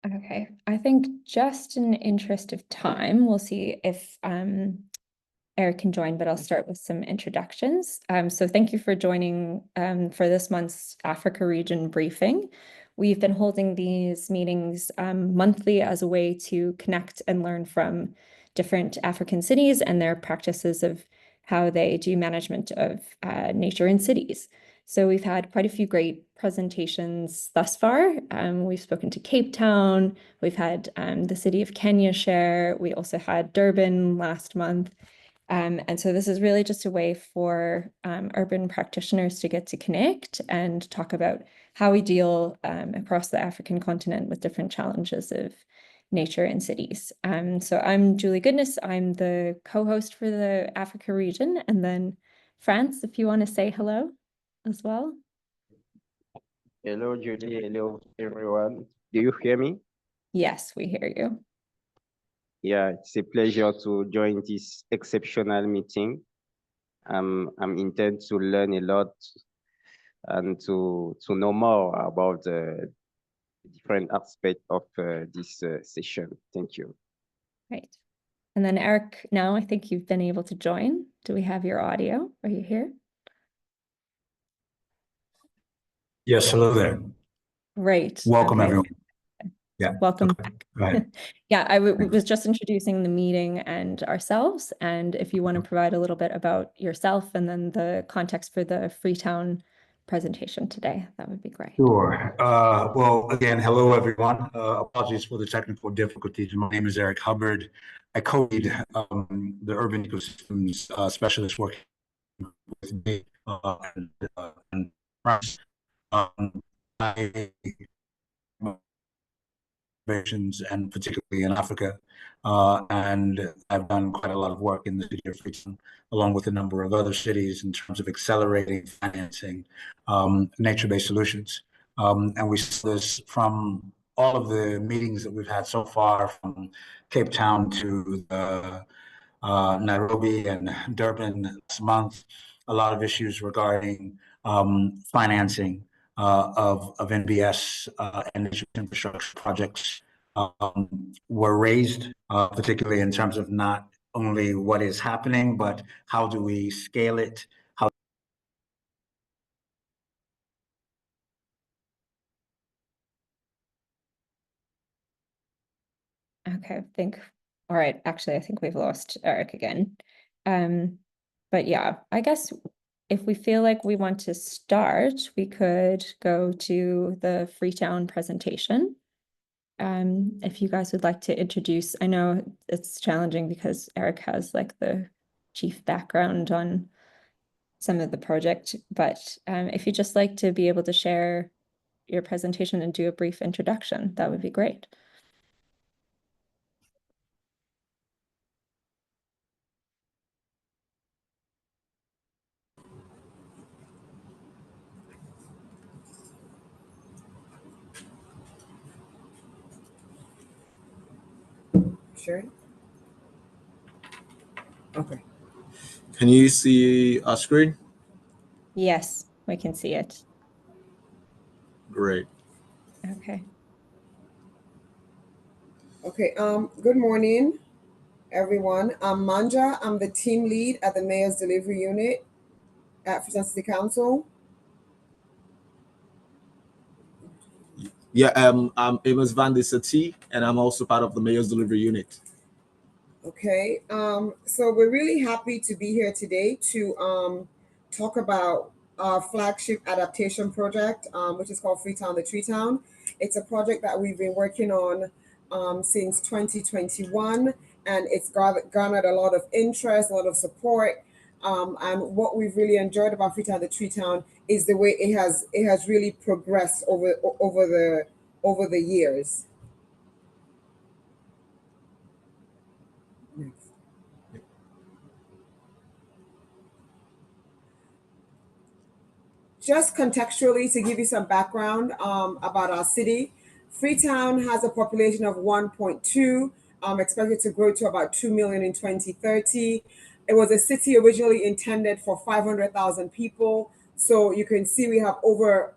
Okay, I think just in the interest of time, we'll see if Eric can join, but I'll start with some introductions. So thank you for joining for this month's Africa region briefing. We've been holding these meetings monthly as a way to connect and learn from different African cities and their practices of how they do management of nature in cities. So we've had quite a few great presentations thus far. We've spoken to Cape Town, we've had the city of Kenya share, we also had Durban last month. And so this is really just a way for urban practitioners to get to connect and talk about how we deal across the African continent with different challenges of nature in cities. So I'm Julie Goodness. I'm the co-host for the Africa region. And then France, if you want to say hello as well. Hello, Julie. Hello, everyone. Do you hear me? Yes, we hear you. Yeah, it's a pleasure to join this exceptional meeting. I'm intent to learn a lot and to know more about the different aspects of this session. Thank you. Right. And then Eric, now I think you've been able to join. Do we have your audio? Are you here? Yes, hello there. Great. Welcome, Okay. everyone. Yeah. Welcome Okay. back. Go ahead. Yeah, I was just introducing the meeting and ourselves. And if you want to provide a little bit about yourself and then the context for the Freetown presentation today, that would be great. Sure. Well, again, hello, everyone. Apologies for the technical difficulties. My name is Eric Hubbard. I co-lead the urban ecosystems specialist working with me and France. I and particularly in Africa. And I've done quite a lot of work in the city of Freetown, along with a number of other cities in terms of accelerating financing nature-based solutions. And we saw this from all of the meetings that we've had so far, from Cape Town to Nairobi and Durban this month, a lot of issues regarding financing of NBS and nature infrastructure projects were raised, particularly in terms of not only what is happening, but how do we scale it? Okay, all right, actually, I think we've lost Eric again. But yeah, I guess if we feel like we want to start, we could go to the Freetown presentation. If you guys would like to introduce, I know it's challenging because Eric has like the chief background on some of the project, but if you'd just like to be able to share your presentation and do a brief introduction, that would be great. Sure. Okay. Can you see our screen? Yes, we can see it. Great. Okay. Okay. Good morning, everyone. I'm Manja. I'm the team lead at the Mayor's Delivery Unit at Freetown City Council. Yeah, I'm Amos Van de Sati, and I'm also part of the Mayor's Delivery Unit. Okay. So we're really happy to be here today to talk about our flagship adaptation project, which is called Freetown the Tree Town. It's a project that we've been working on since 2021, and it's garnered a lot of interest, a lot of support. And what we've really enjoyed about Freetown the Tree Town is the way it has really progressed over the years. Next. Just contextually, to give you some background about our city, Freetown has a population of 1.2, expected to grow to about 2 million in 2030. It was a city originally intended for 500,000 people. So you can see we have over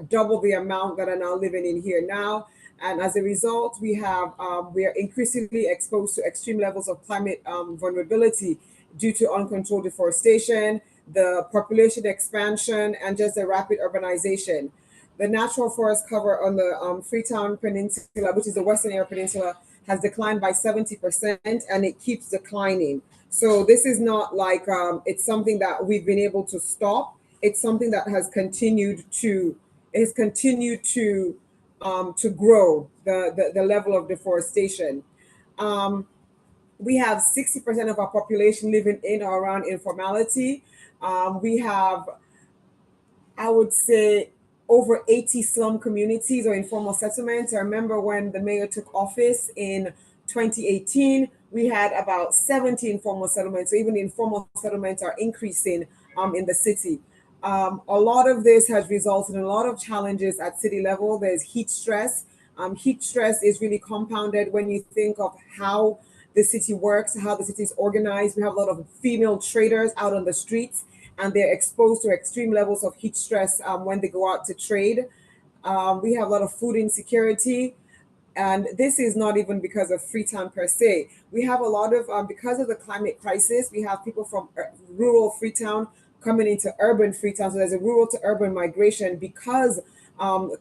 double the amount that are now living in here now. And as a result, we are increasingly exposed to extreme levels of climate vulnerability due to uncontrolled deforestation, the population expansion, and just the rapid urbanization. The natural forest cover on the Freetown Peninsula, which is the Western Area Peninsula, has declined by 70%, and it keeps declining. So this is not like it's something that we've been able to stop. It's something that has continued to grow the level of deforestation. We have 60% of our population living in or around informality. We have, I would say, over 80 slum communities or informal settlements. I remember when the mayor took office in 2018, we had about 70 informal settlements. So even the informal settlements are increasing in the city. A lot of this has resulted in a lot of challenges at city level. There's heat stress. Heat stress is really compounded when you think of how the city works, how the city is organized. We have a lot of female traders out on the streets, and they're exposed to extreme levels of heat stress when they go out to trade. We have a lot of food insecurity. And this is not even because of Freetown per se. We have a lot of, because of the climate crisis, we have people from rural Freetown coming into urban Freetown. So there's a rural to urban migration because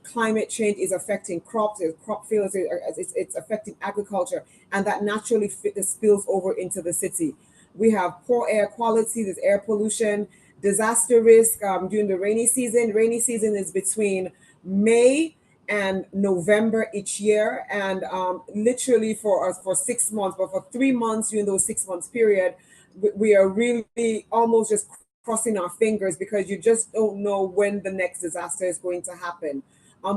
climate change is affecting crops, crop failures, it's affecting agriculture, and that naturally spills over into the city. We have poor air quality, there's air pollution, disaster risk during the rainy season. Rainy season is between May and November each year, and literally for 6 months, but for 3 months during those 6 months period, we are really almost just crossing our fingers because you just don't know when the next disaster is going to happen.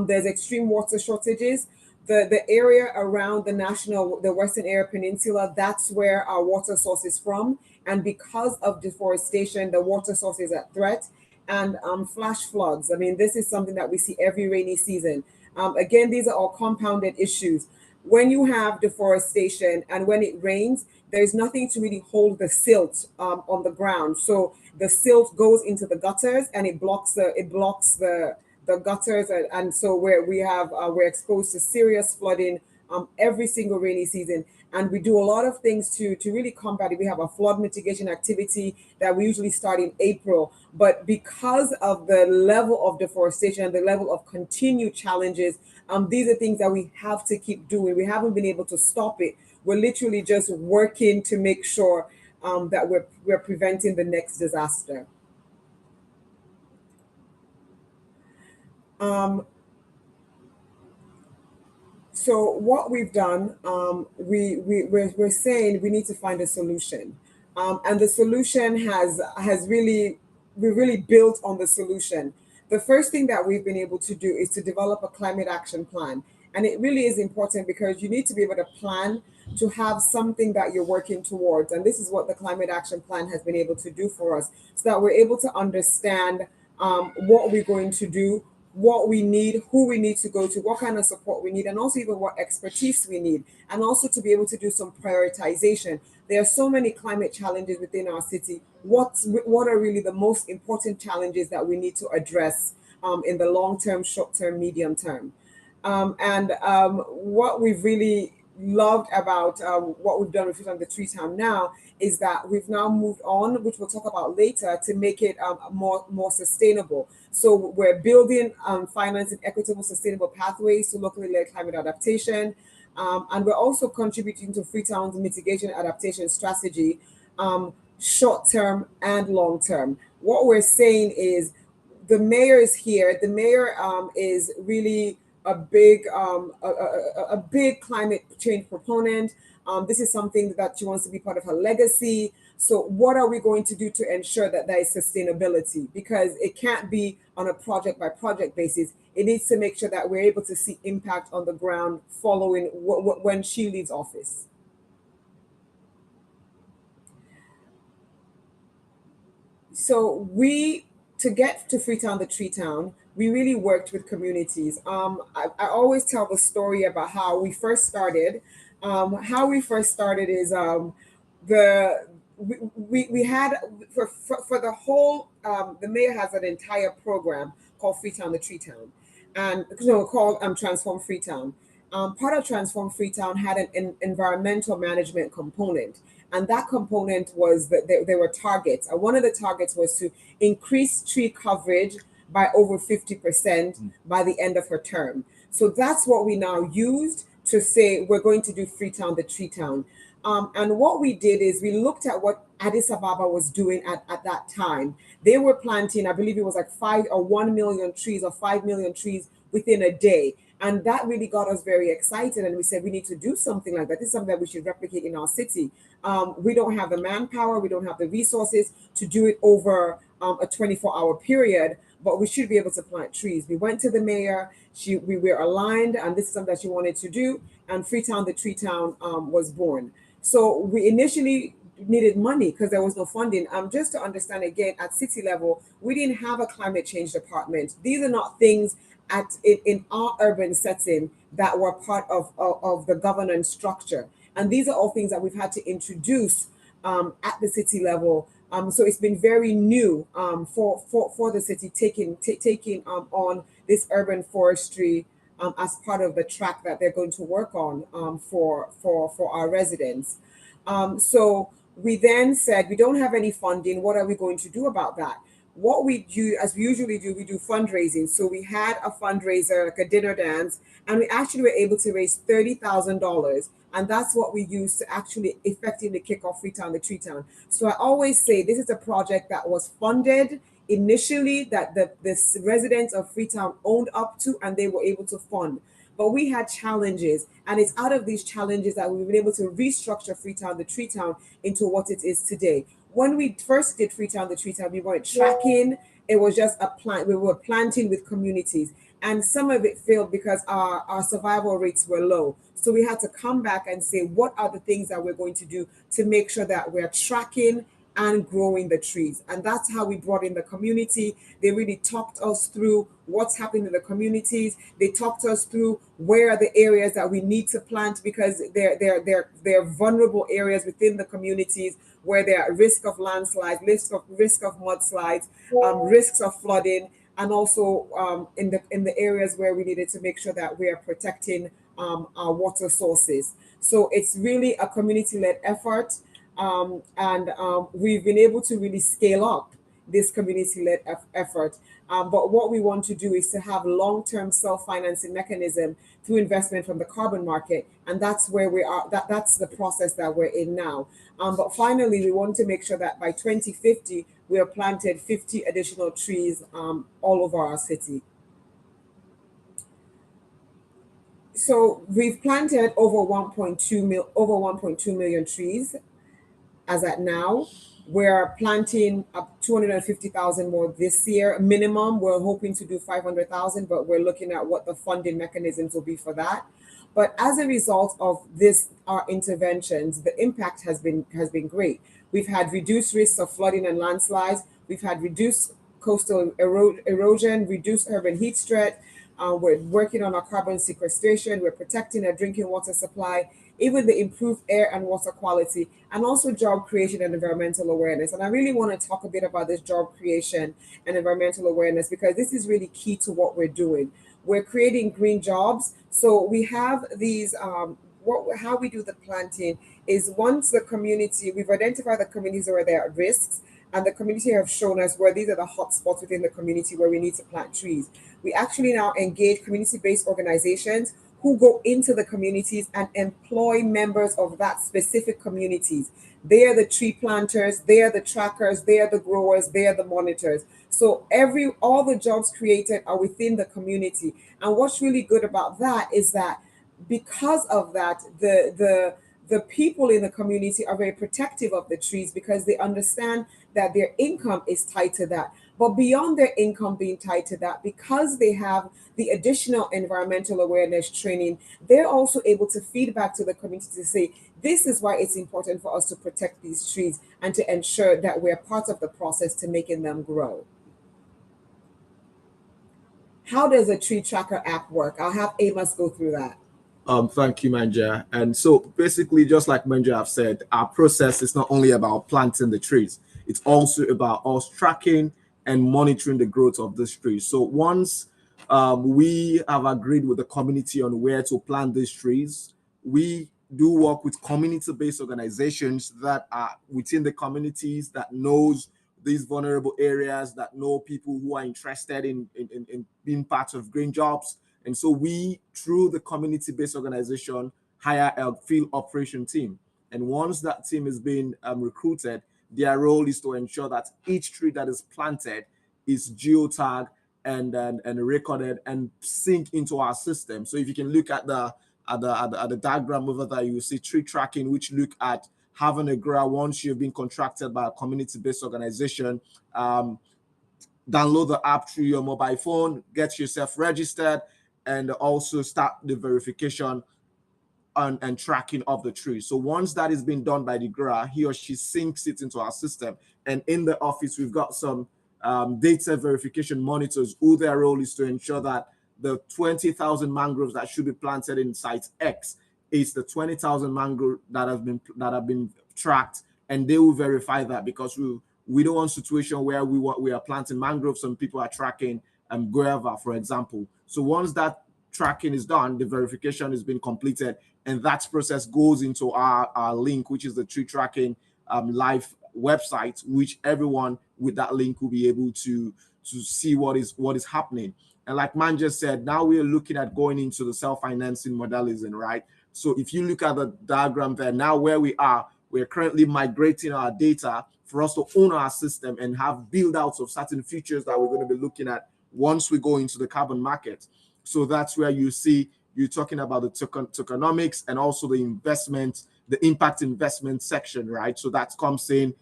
There's extreme water shortages. The area around the Western Area Peninsula, that's where our water source is from. And because of deforestation, the water source is at threat. And flash floods. I mean, this is something that we see every rainy season. Again, these are all compounded issues. When you have deforestation and when it rains, there's nothing to really hold the silt on the ground. So the silt goes into the gutters and it blocks the gutters, and so we're exposed to serious flooding every single rainy season. And we do a lot of things to really combat it. We have a flood mitigation activity that we usually start in April. But because of the level of deforestation and the level of continued challenges, these are things that we have to keep doing. We haven't been able to stop it. We're literally just working to make sure that we're preventing the next disaster. So what we've done, we're saying we need to find a solution, and the solution we really built on the solution. The first thing that we've been able to do is to develop a climate action plan, and it really is important because you need to be able to plan to have something that you're working towards, and this is what the climate action plan has been able to do for us, so that we're able to understand what we're going to do, what we need, who we need to go to, what kind of support we need, and also even what expertise we need, and also to be able to do some prioritization. There are so many climate challenges within our city. What are really the most important challenges that we need to address in the long term, short term, medium term? What we've really loved about what we've done with Freetown the Tree Town now is that we've now moved on, which we'll talk about later, to make it more sustainable. So we're building financing equitable, sustainable pathways to locally led climate adaptation. And we're also contributing to Freetown's mitigation adaptation strategy, short term and long term. What we're saying is the mayor is here. The mayor is really a big climate change proponent. This is something that she wants to be part of her legacy. So what are we going to do to ensure that there is sustainability? Because it can't be on a project by project basis. It needs to make sure that we're able to see impact on the ground following when she leaves office. So to get to Freetown the Tree Town, we really worked with communities. I always tell the story about how we first started. How we first started is we had for the whole the mayor has an entire program called Freetown the Tree Town, and called Transform Freetown. part of Transform Freetown had an environmental management component. And that component was that there were targets. And one of the targets was to increase tree coverage by over 50% by the end of her term. So that's what we now used to say we're going to do Freetown, the tree town. And what we did is we looked at what Addis Ababa was doing at that time. They were planting, I believe it was like 1 million trees or 5 million trees within a day. And that really got us very excited. And we said, we need to do something like that. This is something that we should replicate in our city. We don't have the manpower, we don't have the resources to do it over a 24-hour period, but we should be able to plant trees. We went to the mayor, we were aligned, and this is something that she wanted to do. And Freetown, the tree town, was born. So we initially needed money because there was no funding. Just to understand again, at city level, we didn't have a climate change department. These are not things in our urban setting that were part of the governance structure. And these are all things that we've had to introduce at the city level. So it's been very new for the city taking on this urban forestry as part of the track that they're going to work on for our residents. So we then said, we don't have any funding. What are we going to do about that? What we do, as we usually do, we do fundraising. So we had a fundraiser, like a dinner dance, and we actually were able to raise $30,000. And that's what we used to actually effectively kick off Freetown, the tree town. So I always say this is a project that was funded initially, that the residents of Freetown owned up to, and they were able to fund. But we had challenges, and it's out of these challenges that we've been able to restructure Freetown, the tree town, into what it is today. When we first did Freetown, the tree town, we weren't tracking. It was just a plant. We were planting with communities, and some of it failed because our survival rates were low. So we had to come back and say, what are the things that we're going to do to make sure that we're tracking and growing the trees? And that's how we brought in the community. They really talked us through what's happening in the communities. They talked us through where are the areas that we need to plant, because they're vulnerable areas within the communities where they're at risk of landslides, risk of mudslides, risks of flooding, and also in the areas where we needed to make sure that we are protecting our water sources. So it's really a community-led effort. We've been able to really scale up this community-led effort. But what we want to do is to have long-term self-financing mechanism through investment from the carbon market. And that's where we are. That's the process that we're in now. But finally, we want to make sure that by 2050, we have planted 50 additional trees all over our city. So we've planted over 1.2 million trees as at now. We're planting up 250,000 more this year. Minimum, we're hoping to do 500,000, but we're looking at what the funding mechanisms will be for that. But as a result of our interventions, the impact has been great. We've had reduced risks of flooding and landslides. We've had reduced coastal erosion, reduced urban heat stress. We're working on our carbon sequestration. We're protecting our drinking water supply, even the improved air and water quality, and also job creation and environmental awareness. And I really want to talk a bit about this job creation and environmental awareness, because this is really key to what we're doing. We're creating green jobs. So we have these, how we do the planting is once the community, we've identified the communities where there are risks, and the community have shown us where these are the hot spots within the community where we need to plant trees. We actually now engage community-based organizations who go into the communities and employ members of that specific communities. They are the tree planters, they are the trackers, they are the growers, they are the monitors. So all the jobs created are within the community. And what's really good about that is that because of that, the people in the community are very protective of the trees, because they understand that their income is tied to that. But beyond their income being tied to that, because they have the additional environmental awareness training, they're also able to feed back to the community to say, this is why it's important for us to protect these trees and to ensure that we're part of the process to making them grow. How does a tree tracker app work? I'll have Amos go through that. Thank you, Manja. And so basically, just like Manja have said, our process is not only about planting the trees, it's also about us tracking and monitoring the growth of this tree. So once we have agreed with the community on where to plant these trees. We do work with community-based organizations that are within the communities, that knows these vulnerable areas, that know people who are interested in being part of green jobs. And so we, through the community-based organization, hire a field operation team. And once that team is being recruited, their role is to ensure that each tree that is planted is geotagged and recorded and sync into our system. So if you can look at the diagram over there, you will see tree tracking, which look at having a grower once you've been contracted by a community-based organization. Download the app through your mobile phone, get yourself registered, and also start the verification and tracking of the tree. So once that is being done by the grower, he or she syncs it into our system. And in the office, we've got some data verification monitors who their role is to ensure that the 20,000 mangroves that should be planted in site X is the 20,000 mangroves that have been tracked, and they will verify that, because we don't want a situation where we are planting mangroves and people are tracking guava, for example. So once that tracking is done, the verification has been completed, and that process goes into our link, which is the tree tracking live website, which everyone with that link will be able to see what is happening. And like Man just said, now we are looking at going into the self-financing modalism, right? So if you look at the diagram there, now where we are, we're currently migrating our data for us to own our system and have build outs of certain features that we're going to be looking at once we go into the carbon market. So that's where you see you're talking about the tokenomics and also the investment, the impact investment section, right? So that comes in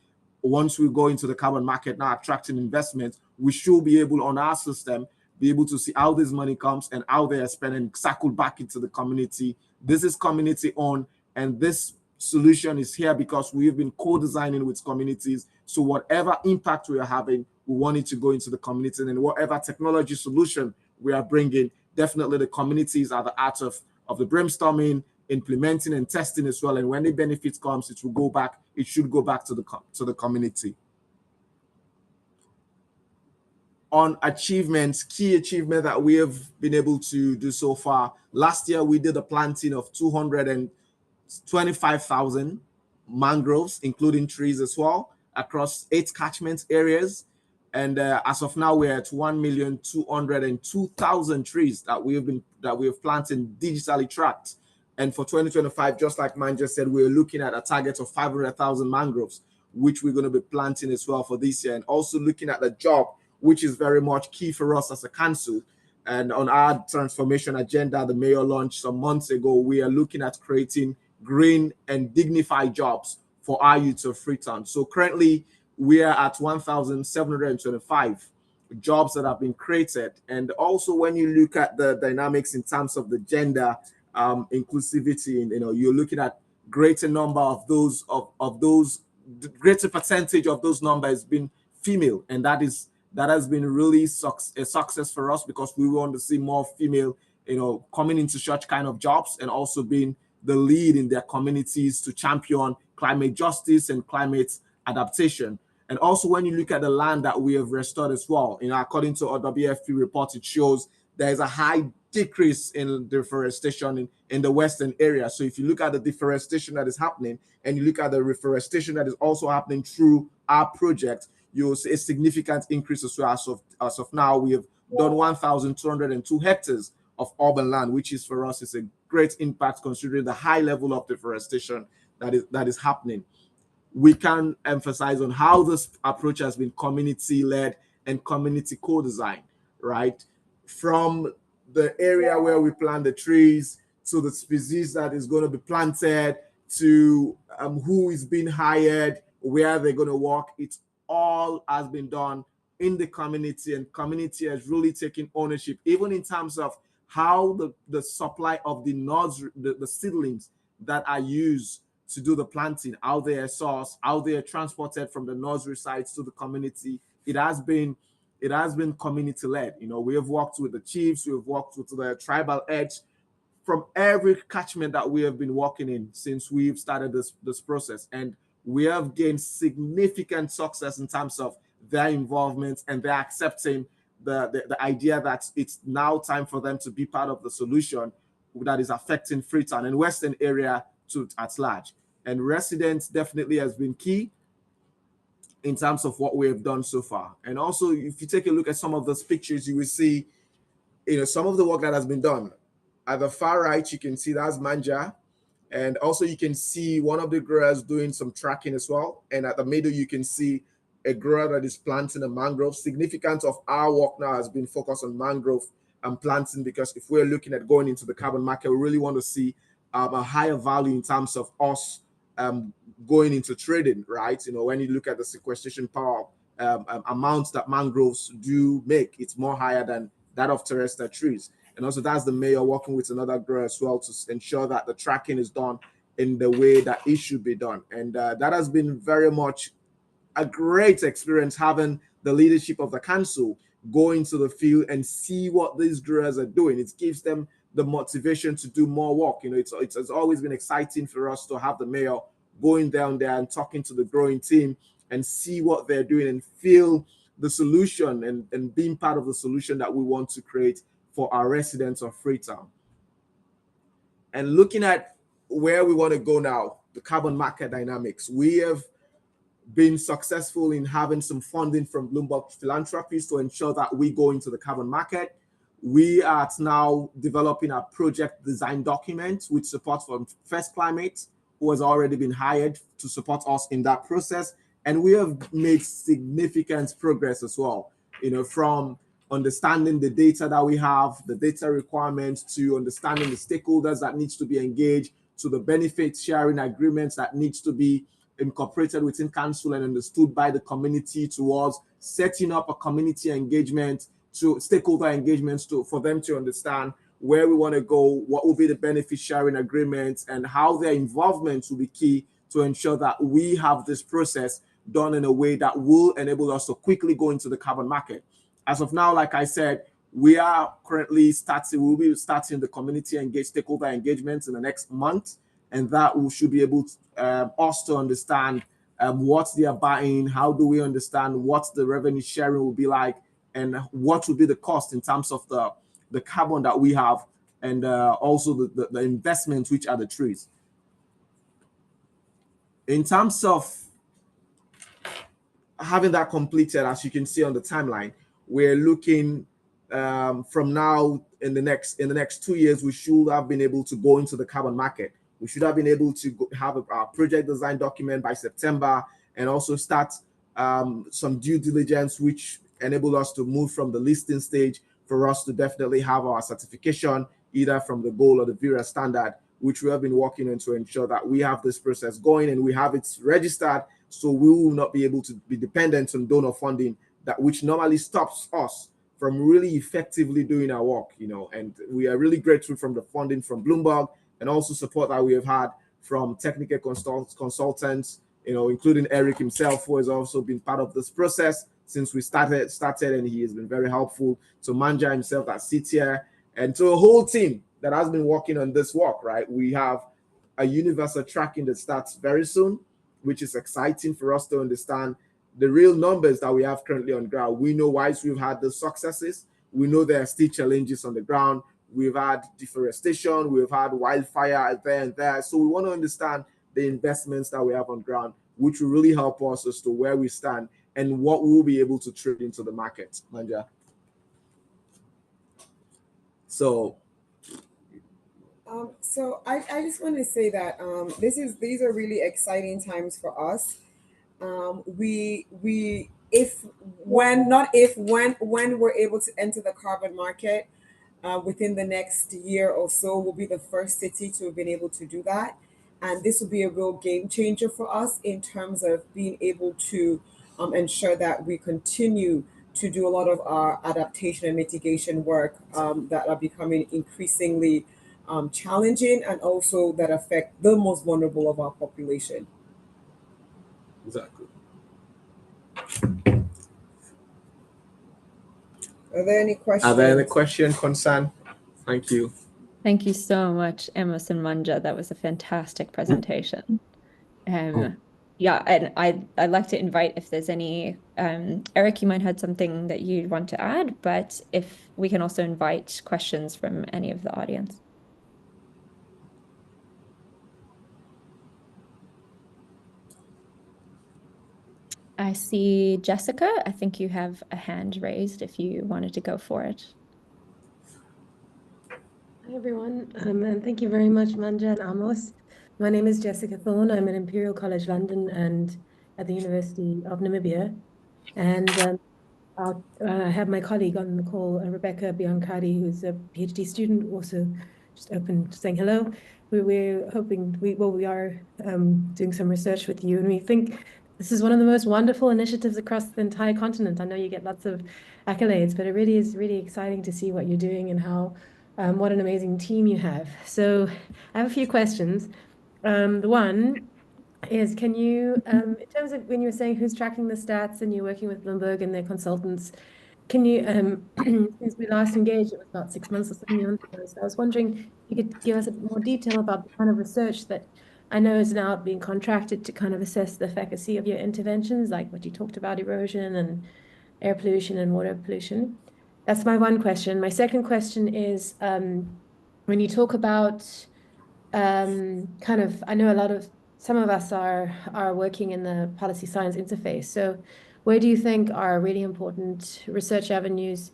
once we go into the carbon market, now attracting investment, we should be able on our system, be able to see how this money comes and how they are spent and circle back into the community. This is community owned, and this solution is here because we've been co-designing with communities. So whatever impact we are having, we want it to go into the community, and whatever technology solution we are bringing, definitely the communities are the art of the brainstorming, implementing and testing as well. And when the benefit comes, it will go back. It should go back to the community. On achievements, key achievement that we have been able to do so far. Last year, we did a planting of 225,000 mangroves, including trees as well, across 8 catchment areas. And as of now, we're at 1,202,000 trees that we have planted digitally tracked. And for 2025, just like Man just said, we're looking at a target of 500,000 mangroves, which we're going to be planting as well for this year. And also looking at the job, which is very much key for us as a council. And on our transformation agenda, the mayor launched some months ago, we are looking at creating green and dignified jobs for our youth of Freetown. So currently, we are at 1,725 jobs that have been created. And also when you look at the dynamics in terms of the gender inclusivity, and you're looking at greater number of those greater percentage of those numbers being female, and that has been really a success for us, because we want to see more female coming into such kind of jobs and also being the lead in their communities to champion climate justice and climate adaptation. And also when you look at the land that we have restored as well, according to our WFP report, it shows there is a high decrease in deforestation in the western area. So if you look at the deforestation that is happening and you look at the reforestation that is also happening through our project, you'll see a significant increase as well. As of now, we have done 1,202 hectares of urban land, which is for us is a great impact considering the high level of deforestation that is happening. We can emphasize on how this approach has been community-led and community co-designed, right? From the area where we plant the trees to the species that is going to be planted to who is being hired, where they're going to work. It all has been done in the community, and community has really taken ownership, even in terms of how the supply of the seedlings that are used to do the planting, how they are sourced, how they are transported from the nursery sites to the community. It has been community-led. We have worked with the chiefs, we have worked with the tribal heads from every catchment that we have been working in since we've started this process. And we have gained significant success in terms of their involvement and their accepting the idea that it's now time for them to be part of the solution that is affecting Freetown and Western area at large. And residents definitely has been key in terms of what we have done so far. And also, if you take a look at some of those pictures, you will see, some of the work that has been done. At the far right, you can see that's Manja. And also you can see one of the growers doing some tracking as well. And at the middle, you can see a grower that is planting a mangrove. Significance of our work now has been focused on mangrove and planting, because if we're looking at going into the carbon market, we really want to see a higher value in terms of us going into trading, right? When you look at the sequestration power amounts that mangroves do make, it's more higher than that of terrestrial trees. And also that's the mayor working with another grower as well to ensure that the tracking is done in the way that it should be done. And that has been very much a great experience, having the leadership of the council go into the field and see what these growers are doing. It gives them the motivation to do more work. It's always been exciting for us to have the mayor going down there and talking to the growing team and see what they're doing and feel the solution and being part of the solution that we want to create for our residents of Freetown. And looking at where we want to go now, the carbon market dynamics, we have been successful in having some funding from Bloomberg Philanthropies to ensure that we go into the carbon market. We are now developing a project design document with support from First Climate, who has already been hired to support us in that process. And we have made significant progress as well, from understanding the data that we have, the data requirements, to understanding the stakeholders that needs to be engaged, to the benefit sharing agreements that needs to be incorporated within council and understood by the community, towards setting up a community engagement, to stakeholder engagements, for them to understand where we want to go, what will be the benefit sharing agreements, and how their involvement will be key to ensure that we have this process done in a way that will enable us to quickly go into the carbon market. As of now, like I said, we are currently we'll be starting the community stakeholder engagements in the next month, and that we should be able to us to understand what they are buying, how do we understand what the revenue sharing will be like, and what will be the cost in terms of the carbon that we have, and also the investments, which are the trees. In terms of having that completed, as you can see on the timeline, we're looking from now in the next 2 years, we should have been able to go into the carbon market. We should have been able to have a project design document by September, and also start some due diligence, which enable us to move from the listing stage for us to definitely have our certification, either from the Gold or the Vera standard, which we have been working on to ensure that we have this process going and we have it registered, so we will not be able to be dependent on donor funding, which normally stops us from really effectively doing our work, and we are really grateful from the funding from Bloomberg, and also support that we have had from technical consultants, including Eric himself, who has also been part of this process since we started, and he has been very helpful, to Manja himself that sits here, and to a whole team that has been working on this work, right? We have a universal tracking that starts very soon, which is exciting for us to understand the real numbers that we have currently on ground. We know why we've had the successes. We know there are still challenges on the ground. We've had deforestation, we've had wildfire there and there. So we want to understand the investments that we have on ground, which will really help us as to where we stand and what we'll be able to trade into the market. Manja. So I just want to say that these are really exciting times for us. When we're able to enter the carbon market within the next year or so, we'll be the first city to have been able to do that. And this will be a real game changer for us in terms of being able to ensure that we continue to do a lot of our adaptation and mitigation work that are becoming increasingly challenging, and also that affect the most vulnerable of our population. Exactly. Are there any questions? Are there any questions, concern? Thank you. Thank you so much, Amos and Manja. That was a fantastic presentation. Yeah, and I'd like to invite if there's any, Eric, you might have something that you'd want to add, but if we can also invite questions from any of the audience. I see Jessica. I think you have a hand raised if you wanted to go for it. Hi, everyone, and thank you very much, Manja and Amos. My name is Jessica Thorne. I'm at Imperial College London and at the University of Namibia. And I have my colleague on the call, Rebecca Biancardi, who's a PhD student, also just open to saying hello. We're hoping, we are doing some research with you, and we think this is one of the most wonderful initiatives across the entire continent. I know you get lots of accolades, but it really is really exciting to see what you're doing and how what an amazing team you have. So I have a few questions. The one is, can you, in terms of when you were saying who's tracking the stats and you're working with Bloomberg and their consultants, can you, since we last engaged, it was about 6 months or 7 months ago, so I was wondering if you could give us a bit more detail about the kind of research that I know is now being contracted to kind of assess the efficacy of your interventions, like what you talked about, erosion and air pollution and water pollution. That's my one question. My second question is, when you talk about kind of, I know some of us are working in the policy science interface. So where do you think are really important research avenues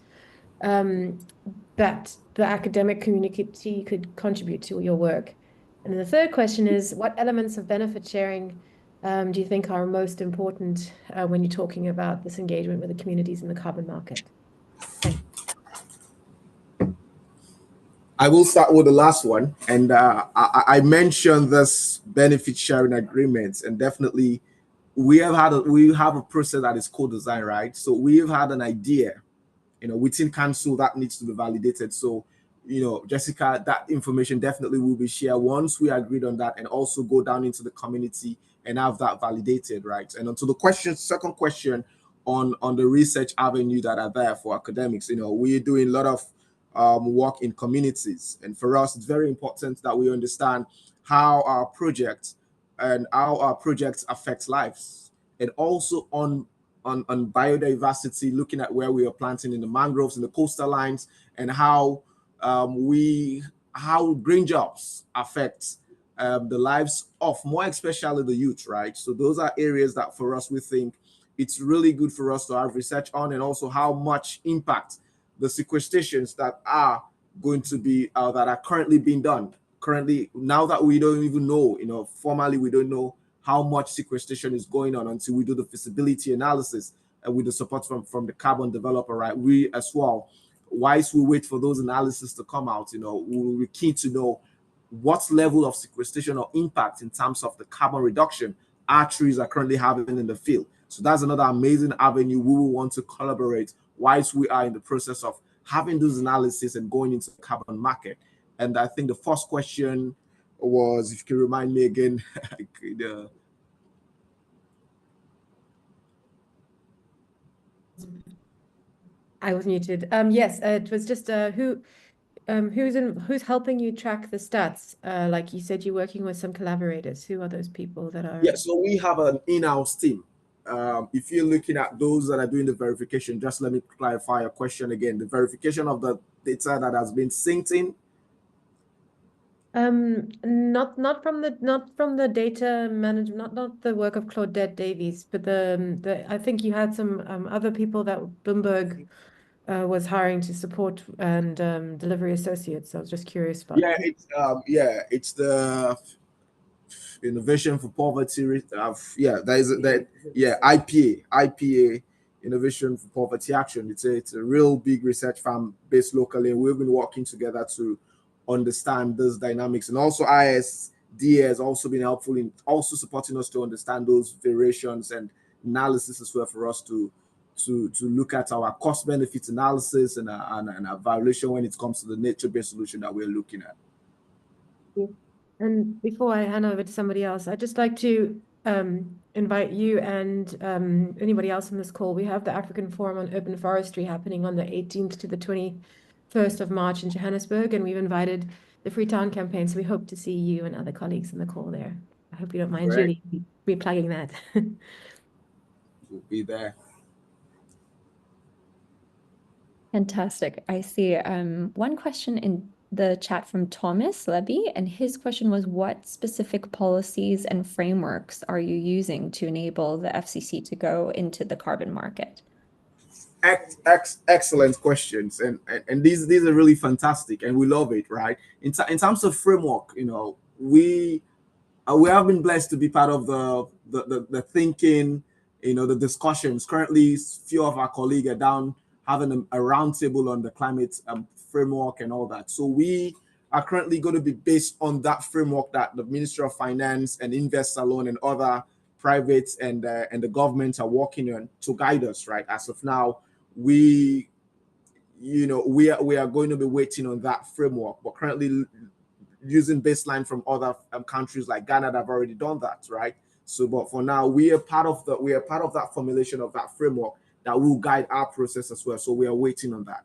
that the academic community could contribute to your work? And then the third question is, what elements of benefit sharing do you think are most important when you're talking about this engagement with the communities in the carbon market? Thanks. I will start with the last one. And I mentioned this benefit sharing agreement, and definitely we have a process that is co-design, right? So we have had an idea, within council that needs to be validated. So, Jessica, that information definitely will be shared once we agreed on that, and also go down into the community and have that validated, right? And onto the second question on the research avenue that are there for academics, we're doing a lot of work in communities, and for us, it's very important that we understand how our projects affect lives, and also on biodiversity, looking at where we are planting in the mangroves and the coastal lines, and how green jobs affect the lives of, more especially, the youth, right? So those are areas that for us, we think it's really good for us to have research on, and also how much impact the sequestrations that are going to be that are currently being done. Currently, now that we don't even know, formally we don't know how much sequestration is going on until we do the feasibility analysis, and with the support from the carbon developer, right? We as well, whilst we wait for those analysis to come out, we're keen to know what level of sequestration or impact in terms of the carbon reduction our trees are currently having in the field. So that's another amazing avenue we will want to collaborate whilst we are in the process of having those analysis and going into the carbon market. And I think the first question was, if you can remind me again. I was muted. Yes, it was just who's helping you track the stats? Like you said, you're working with some collaborators. Who are those people that are? Yeah, so we have an in-house team. If you're looking at those that are doing the verification, just let me clarify your question again. The verification of the data that has been synced in. Not from the data management, not the work of Claudette Davies, but I think you had some other people that Bloomberg was hiring to support and delivery associates. So I was just curious about. It's the Innovation for Poverty. IPA, Innovation for Poverty Action. It's a real big research firm based locally, and we've been working together to understand those dynamics, and also ISDA has also been helpful in also supporting us to understand those variations and analysis as well, for us to look at our cost benefit analysis and our valuation when it comes to the nature-based solution that we're looking at. And before I hand over to somebody else, I'd just like to invite you and anybody else on this call. We have the African Forum on Urban Forestry happening on the 18th to the 21st of March in Johannesburg, and we've invited the Freetown campaign, so we hope to see you and other colleagues in the call there. I hope you don't mind, Great. Julie. replugging that. We'll be there. Fantastic. I see one question in the chat from Thomas Levy, and his question was, what specific policies and frameworks are you using to enable the FCC to go into the carbon market? Excellent questions, and these are really fantastic, and we love it, right? In terms of framework, you know, we have been blessed to be part of the thinking, you know, the discussions. Currently, few of our colleagues are down having a roundtable on the climate framework and all that. So we are currently going to be based on that framework that the Ministry of Finance and Invest Alone and other private and the government are working on to guide us, right? As of now, we are going to be waiting on that framework, but currently using baseline from other countries like Ghana that have already done that, right? So, but for now, we are part of that formulation of that framework that will guide our process as well. So we are waiting on that.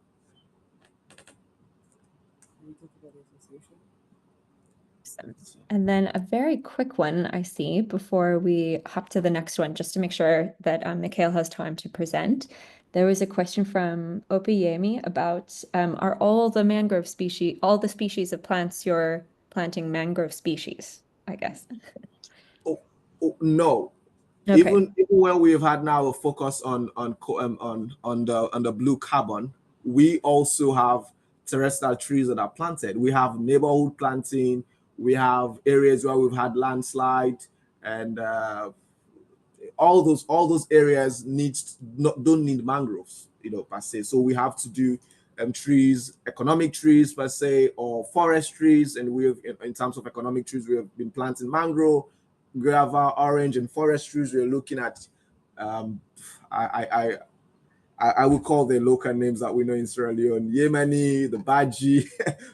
And then a very quick one I see before we hop to the next one, just to make sure that Mikhail has time to present. There was a question from Opeyemi about are all the mangrove species, all the species of plants you're planting mangrove species, I guess. Oh no. Okay. Even when we've had now a focus on the blue carbon, we also have terrestrial trees that are planted. We have neighborhood planting. We have areas where we've had landslide, and all those areas don't need mangroves, you know, per se. So we have to do trees, economic trees per se, or forest trees. And we have, in terms of economic trees, we have been planting mangrove, guava, orange, and forest trees. We're looking at I would call the local names that we know in Sierra Leone, Yemeni, the Baji.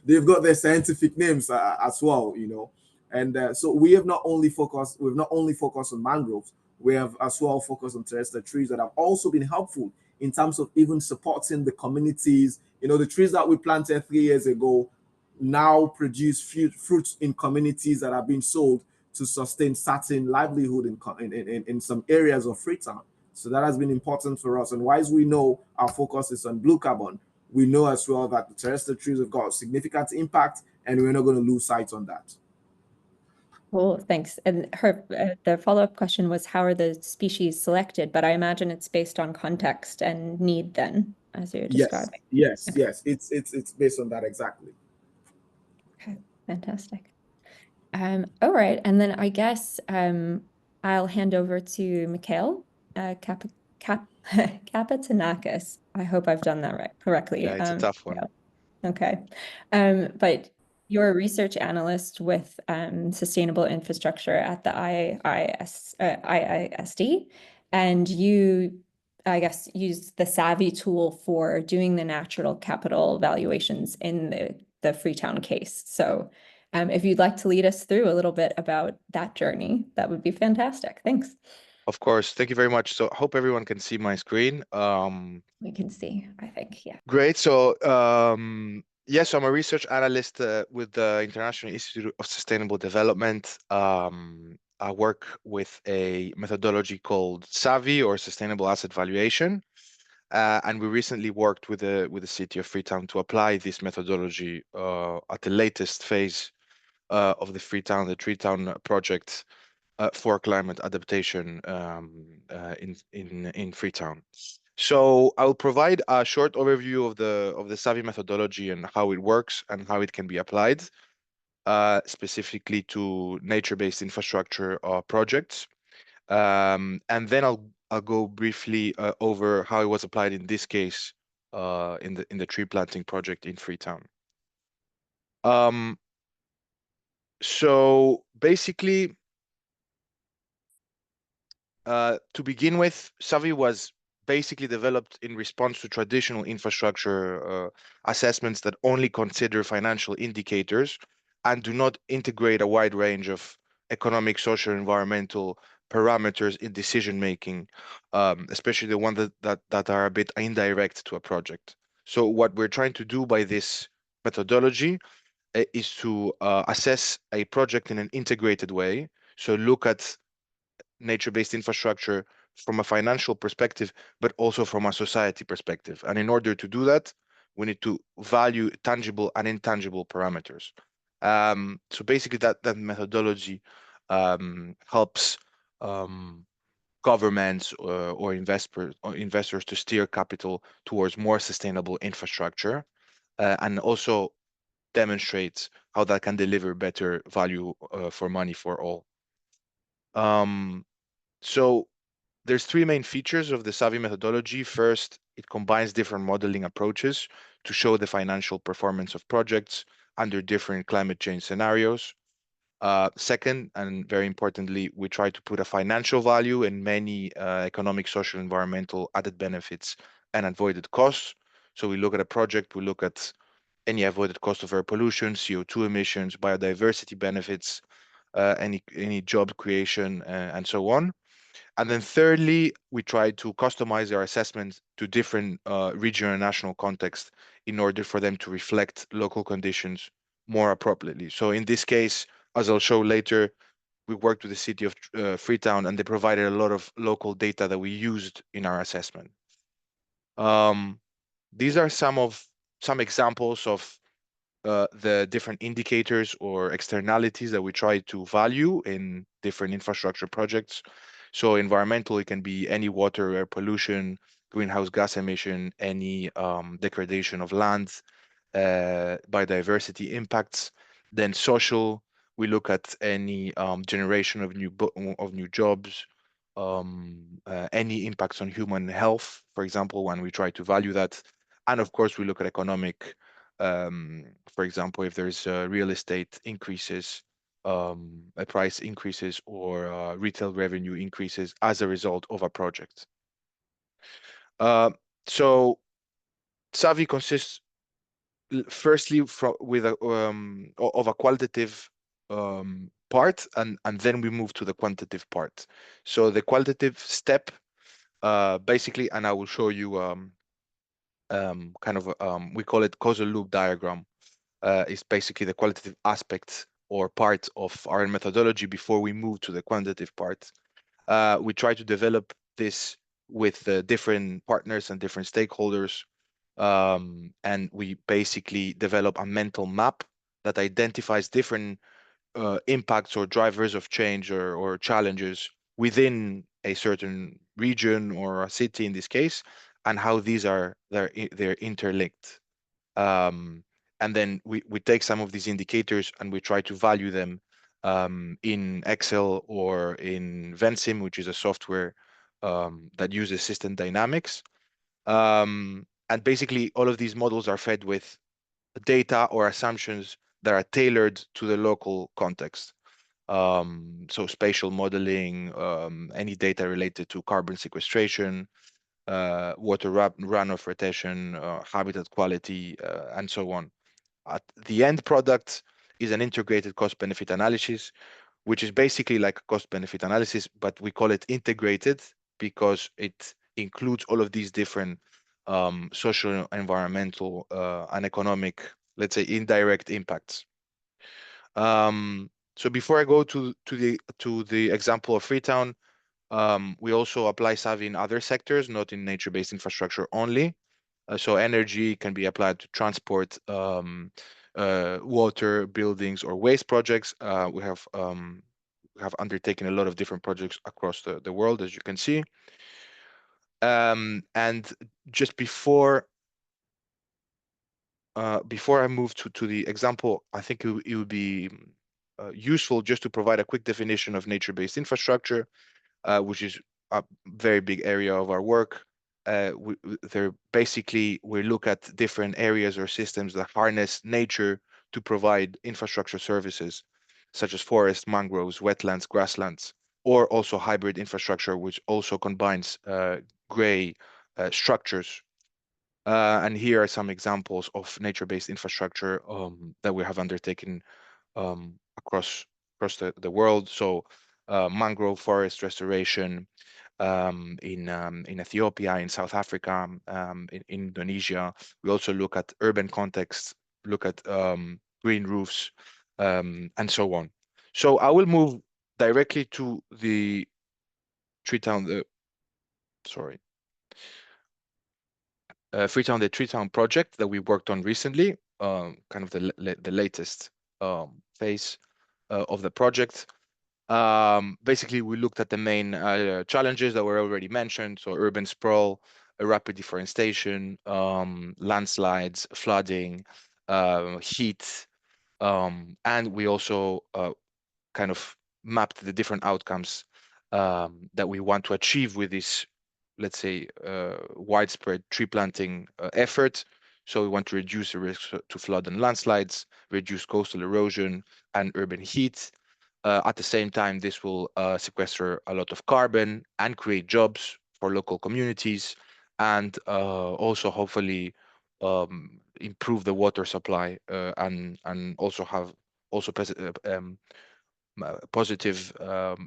They've got their scientific names as well, you know. And so we've not only focused on mangroves, we have as well focused on terrestrial trees that have also been helpful in terms of even supporting the communities. You know, the trees that we planted 3 years ago now produce fruits in communities that are being sold to sustain certain livelihood in some areas of Freetown. So that has been important for us. And whilst we know our focus is on blue carbon, we know as well that the terrestrial trees have got significant impact, and we're not going to lose sight on that. Cool, thanks. And the follow-up question was, how are the species selected? But I imagine it's based on context and need then, as you're describing. Yes. It's based on that exactly. Okay, fantastic. All right, and then I guess I'll hand over to Mikhail Kapatanakis. I hope I've done that correctly. Yeah, it's a tough one. Yeah. Okay, but you're a research analyst with sustainable infrastructure at the IISD, and you, I guess, use the Savvy tool for doing the natural capital valuations in the Freetown case. So if you'd like to lead us through a little bit about that journey, that would be fantastic. Thanks. Of course. Thank you very much. So I hope everyone can see my screen. We can see, I think, yeah. Great. So yes, I'm a research analyst with the International Institute of Sustainable Development. I work with a methodology called Savvy, or Sustainable Asset Valuation. And we recently worked with the city of Freetown to apply this methodology at the latest phase of the Treetown project for climate adaptation in Freetown. So I'll provide a short overview of the Savvy methodology and how it works and how it can be applied, specifically to nature-based infrastructure projects. And then I'll go briefly over how it was applied in this case in the tree planting project in Freetown. So basically, to begin with, Savvy was basically developed in response to traditional infrastructure assessments that only consider financial indicators and do not integrate a wide range of economic, social, environmental parameters in decision making, especially the ones that are a bit indirect to a project. So what we're trying to do by this methodology is to assess a project in an integrated way. So look at nature-based infrastructure from a financial perspective, but also from a society perspective. And in order to do that, we need to value tangible and intangible parameters. So basically that methodology helps governments or investors to steer capital towards more sustainable infrastructure, and also demonstrates how that can deliver better value for money for all. So there's three main features of the Savvy methodology. First, it combines different modeling approaches to show the financial performance of projects under different climate change scenarios. Second, and very importantly, we try to put a financial value in many economic, social, environmental added benefits and avoided costs. So we look at a project, we look at any avoided cost of air pollution, CO2 emissions, biodiversity benefits, any job creation, and so on. And then thirdly, we try to customize our assessments to different regional and national contexts in order for them to reflect local conditions more appropriately. So in this case, as I'll show later, we worked with the city of Freetown, and they provided a lot of local data that we used in our assessment. These are some examples of the different indicators or externalities that we try to value in different infrastructure projects. So environmental, it can be any water, air pollution, greenhouse gas emission, any degradation of lands, biodiversity impacts. Then social, we look at any generation of new jobs, any impacts on human health, for example, when we try to value that. And of course, we look at economic, for example, if there's real estate increases, price increases, or retail revenue increases as a result of a project. So Savvy consists firstly of a qualitative part, and then we move to the quantitative part. So the qualitative step, basically, and I will show you we call it causal loop diagram, is basically the qualitative aspect or part of our methodology before we move to the quantitative part. We try to develop this with different partners and different stakeholders, and we basically develop a mental map that identifies different impacts or drivers of change or challenges within a certain region or a city in this case, and how they're interlinked. And then we take some of these indicators and we try to value them in Excel or in Vensim, which is a software that uses system dynamics. And basically, all of these models are fed with data or assumptions that are tailored to the local context. So spatial modeling, any data related to carbon sequestration, water runoff retention, habitat quality, and so on. The end product is an integrated cost-benefit analysis, which is basically like a cost-benefit analysis, but we call it integrated because it includes all of these different social, environmental, and economic, let's say, indirect impacts. So before I go to the example of Freetown, we also apply Savvy in other sectors, not in nature-based infrastructure only. So energy can be applied to transport, water, buildings, or waste projects. We have undertaken a lot of different projects across the world, as you can see. And just before I move to the example, I think it would be useful just to provide a quick definition of nature-based infrastructure, which is a very big area of our work. We look at different areas or systems that harness nature to provide infrastructure services, such as forests, mangroves, wetlands, grasslands, or also hybrid infrastructure, which also combines gray structures. And here are some examples of nature-based infrastructure that we have undertaken across the world. So mangrove forest restoration, in Ethiopia, in South Africa, in Indonesia. We also look at urban contexts, look at green roofs, and so on. So I will move directly to the Freetown, the Tree Town project that we worked on recently, kind of the latest phase of the project. Basically, we looked at the main challenges that were already mentioned. So urban sprawl, rapid deforestation, landslides, flooding, heat, and we also kind of mapped the different outcomes that we want to achieve with this, let's say, widespread tree planting effort. So we want to reduce the risk to flood and landslides, reduce coastal erosion and urban heat. At the same time, this will sequester a lot of carbon and create jobs for local communities, and also hopefully improve the water supply and also have also positive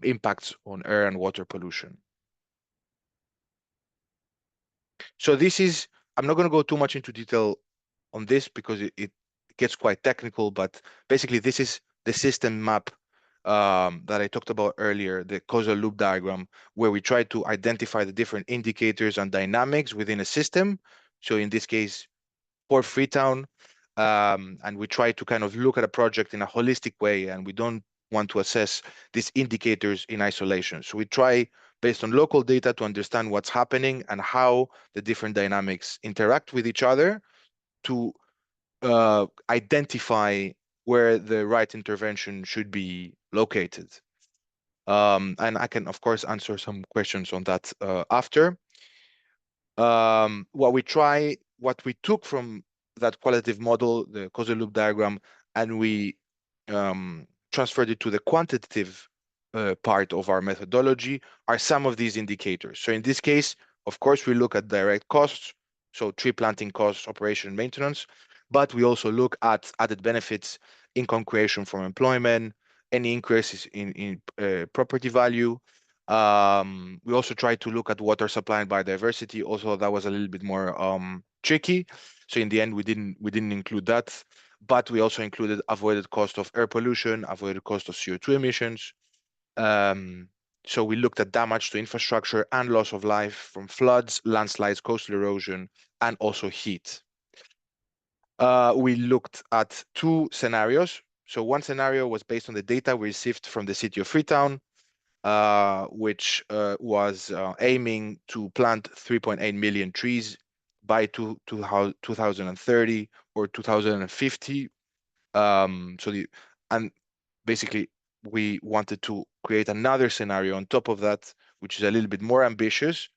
impacts on air and water pollution. So this is, I'm not going to go too much into detail on this because it gets quite technical, but basically this is the system map that I talked about earlier, the causal loop diagram, where we try to identify the different indicators and dynamics within a system. So in this case, for Freetown, and we try to kind of look at a project in a holistic way, and we don't want to assess these indicators in isolation. So we try, based on local data, to understand what's happening and how the different dynamics interact with each other to identify where the right intervention should be located. And I can, of course, answer some questions on that after. What we took from that qualitative model, the causal loop diagram, and we transferred it to the quantitative part of our methodology are some of these indicators. So in this case, of course, we look at direct costs, so tree planting costs, operation and maintenance, but we also look at added benefits, income creation from employment, any increases in property value. We also tried to look at water supply and biodiversity. Also, that was a little bit more tricky. So in the end, we didn't include that, but we also included avoided cost of air pollution, avoided cost of CO2 emissions. So we looked at damage to infrastructure and loss of life from floods, landslides, coastal erosion, and also heat. We looked at two scenarios. So one scenario was based on the data we received from the city of Freetown, which was aiming to plant 3.8 million trees by 2030 or 2050. And basically we wanted to create another scenario on top of that, which is a little bit more ambitious,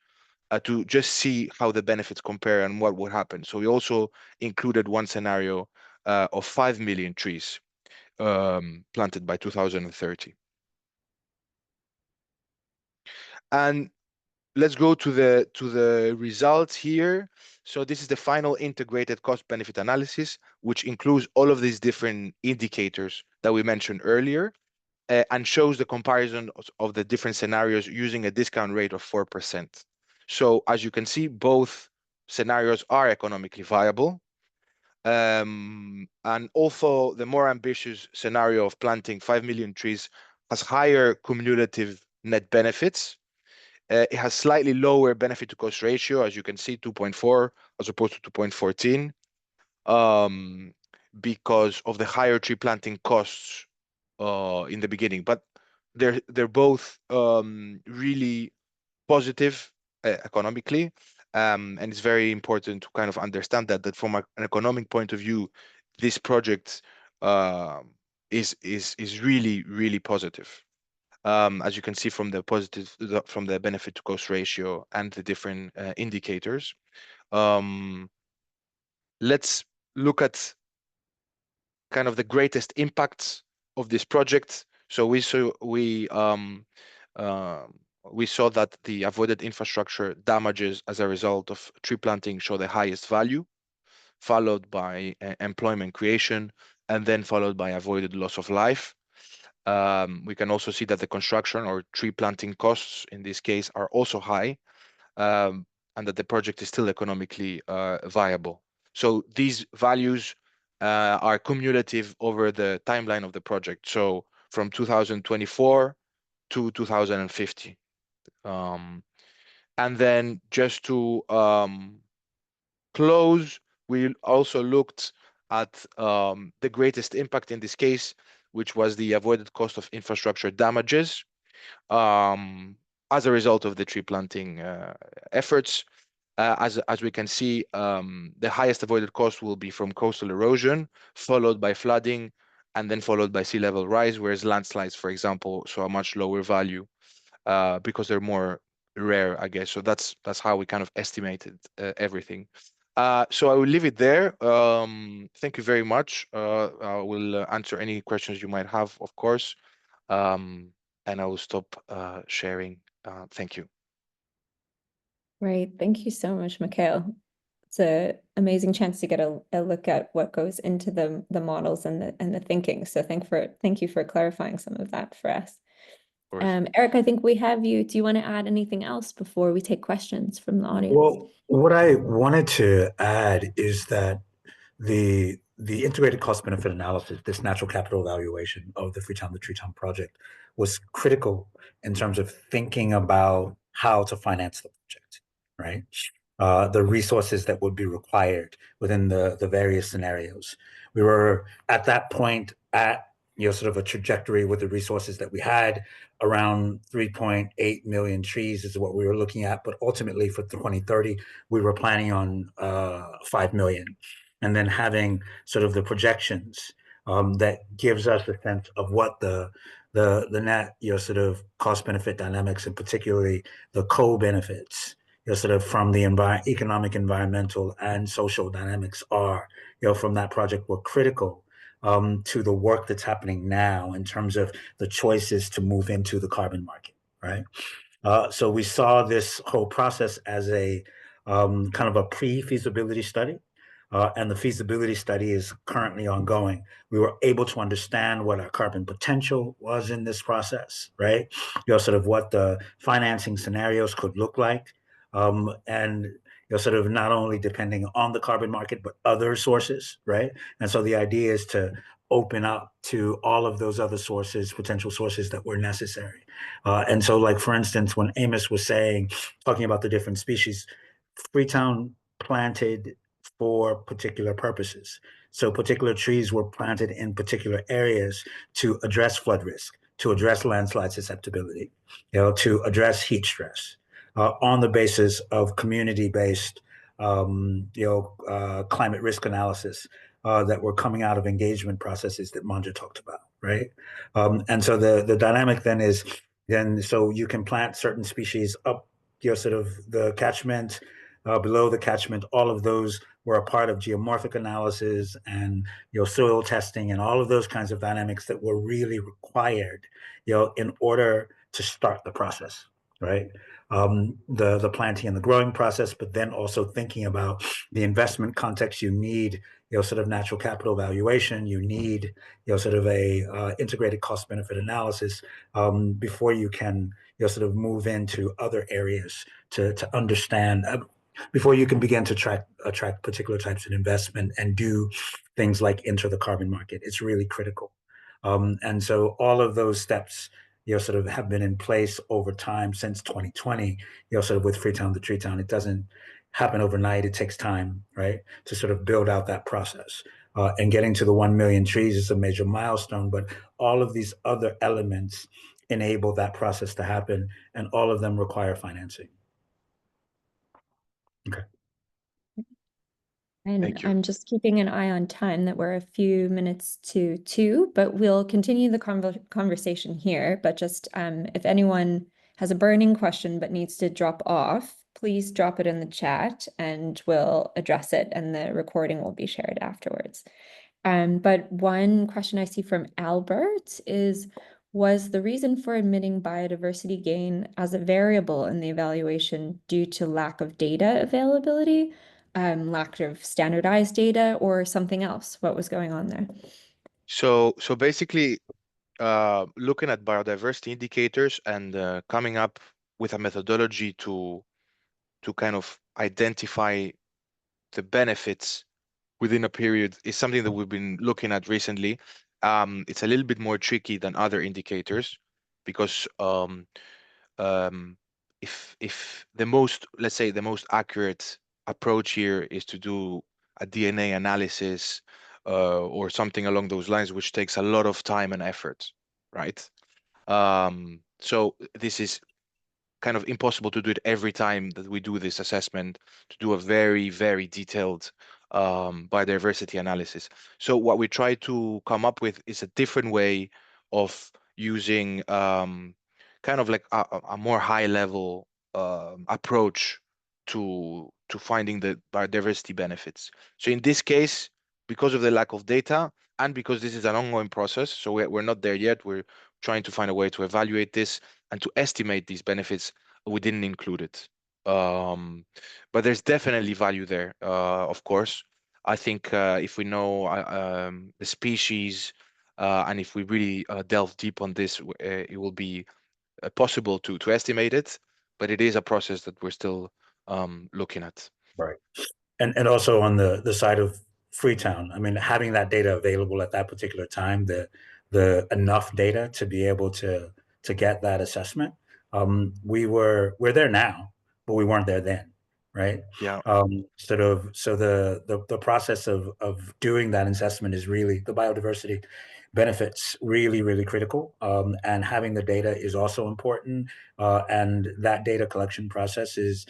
to just see how the benefits compare and what would happen. So we also included one scenario of 5 million trees planted by 2030. And let's go to the results here. So this is the final integrated cost benefit analysis, which includes all of these different indicators that we mentioned earlier, and shows the comparison of the different scenarios using a discount rate of 4%. So as you can see, both scenarios are economically viable. And although the more ambitious scenario of planting 5 million trees has higher cumulative net benefits, it has slightly lower benefit to cost ratio, as you can see, 2.4 as opposed to 2.14, because of the higher tree planting costs in the beginning. But they're both really positive economically, and it's very important to kind of understand that from an economic point of view, this project is really positive. As you can see from from the benefit to cost ratio and the different indicators. Let's look at kind of the greatest impacts of this project. So we saw that the avoided infrastructure damages as a result of tree planting show the highest value, followed by employment creation, and then followed by avoided loss of life. We can also see that the construction or tree planting costs in this case are also high, and that the project is still economically viable. So these values are cumulative over the timeline of the project. So from 2024 to 2050. And then just to close, we also looked at the greatest impact in this case, which was the avoided cost of infrastructure damages as a result of the tree planting efforts. As we can see, the highest avoided cost will be from coastal erosion, followed by flooding, and then followed by sea level rise, whereas landslides, for example, saw a much lower value because they're more rare, I guess. So that's how we kind of estimated everything. So I will leave it there. Thank you very much. I will answer any questions you might have, of course, and I will stop sharing. Thank you. Right. Thank you so much, Mikhail. It's an amazing chance to get a look at what goes into the models and the thinking. So thank you for clarifying some of that for us. Of course. Eric, I think we have you. Do you want to add anything else before we take questions from the audience? Well, what I wanted to add is that the integrated cost benefit analysis, this natural capital evaluation of the Freetown to Treetown project, was critical in terms of thinking about how to finance the project, right? The resources that would be required within the various scenarios. We were at that point at sort of a trajectory with the resources that we had. Around 3.8 million trees is what we were looking at, but ultimately for 2030 we were planning on 5 million, and then having sort of the projections that gives us a sense of what the net sort of cost benefit dynamics, and particularly the co-benefits sort of from the economic, environmental, and social dynamics are from that project were critical to the work that's happening now in terms of the choices to move into the carbon market, right? So we saw this whole process as a kind of a pre-feasibility study, and the feasibility study is currently ongoing. We were able to understand what our carbon potential was in this process, right? Sort of what the financing scenarios could look like, and sort of not only depending on the carbon market, but other sources, right? And so the idea is to open up to all of those other sources, potential sources that were necessary. And so, like, for instance, when Amos was talking about the different species, Freetown planted for particular purposes. So particular trees were planted in particular areas to address flood risk, to address landslide susceptibility, to address heat stress, on the basis of community-based, climate risk analysis that were coming out of engagement processes that Manja talked about, right? And so the dynamic then is, so you can plant certain species up, sort of the catchment, below the catchment. All of those were a part of geomorphic analysis and soil testing and all of those kinds of dynamics that were really required, in order to start the process, right? The planting and the growing process, but then also thinking about the investment context. You need sort of natural capital valuation. You need sort of a integrated cost benefit analysis before you can sort of move into other areas to understand. Before you can begin to attract particular types of investment and do things like enter the carbon market. It's really critical. And so all of those steps, sort of have been in place over time since 2020, sort of with Freetown to Treetown. It doesn't happen overnight. It takes time, right, to sort of build out that process. And getting to the 1 million trees is a major milestone, but all of these other elements enable that process to happen, and all of them require financing. Okay. And I'm just keeping an eye on time, that we're a few minutes to 2, but we'll continue the conversation here. But just if anyone has a burning question but needs to drop off, please drop it in the chat and we'll address it, and the recording will be shared afterwards. But one question I see from Albert is, was the reason for admitting biodiversity gain as a variable in the evaluation due to lack of data availability, lack of standardized data, or something else? What was going on there? So basically, looking at biodiversity indicators and coming up with a methodology to kind of identify the benefits within a period is something that we've been looking at recently. It's a little bit more tricky than other indicators because if the most, let's say, the most accurate approach here is to do a DNA analysis or something along those lines, which takes a lot of time and effort, right? So this is kind of impossible to do it every time that we do this assessment, to do a very, very detailed biodiversity analysis. So what we try to come up with is a different way of using kind of like a more high level approach to finding the biodiversity benefits. So in this case, because of the lack of data and because this is an ongoing process, so we're not there yet, we're trying to find a way to evaluate this and to estimate these benefits. We didn't include it. But there's definitely value there, of course. I think if we know the species and if we really delve deep on this, it will be possible to estimate it, but it is a process that we're still looking at. Right. And also on the side of Freetown, I mean, having that data available at that particular time, the enough data to be able to get that assessment, we're there now, but we weren't there then, right? Yeah. So the process of doing that assessment is really the biodiversity benefits really critical, and having the data is also important, and that data collection process is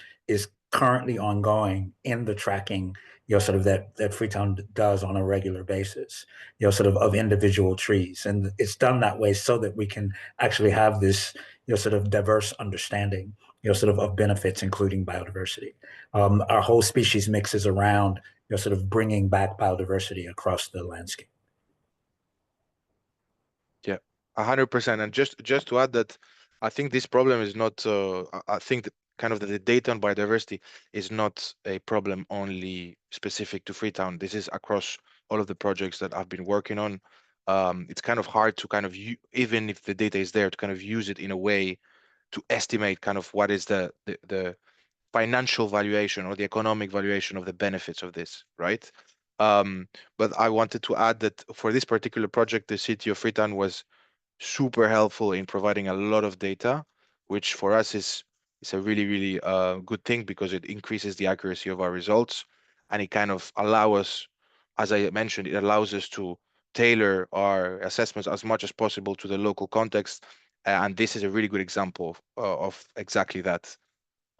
currently ongoing in the tracking, sort of that Freetown does on a regular basis, sort of individual trees. And it's done that way so that we can actually have this, sort of diverse understanding, sort of benefits, including biodiversity. Our whole species mix is around, sort of bringing back biodiversity across the landscape. Yeah, 100%. And just to add that, I think this problem is not, I think that kind of the data on biodiversity is not a problem only specific to Freetown. This is across all of the projects that I've been working on. It's kind of hard to kind of, even if the data is there, to kind of use it in a way to estimate kind of what is the financial valuation or the economic valuation of the benefits of this, right? But I wanted to add that for this particular project, the city of Freetown was super helpful in providing a lot of data, which for us is a really good thing because it increases the accuracy of our results, and it kind of allows us, as I mentioned, it allows us to tailor our assessments as much as possible to the local context, and this is a really good example of exactly that.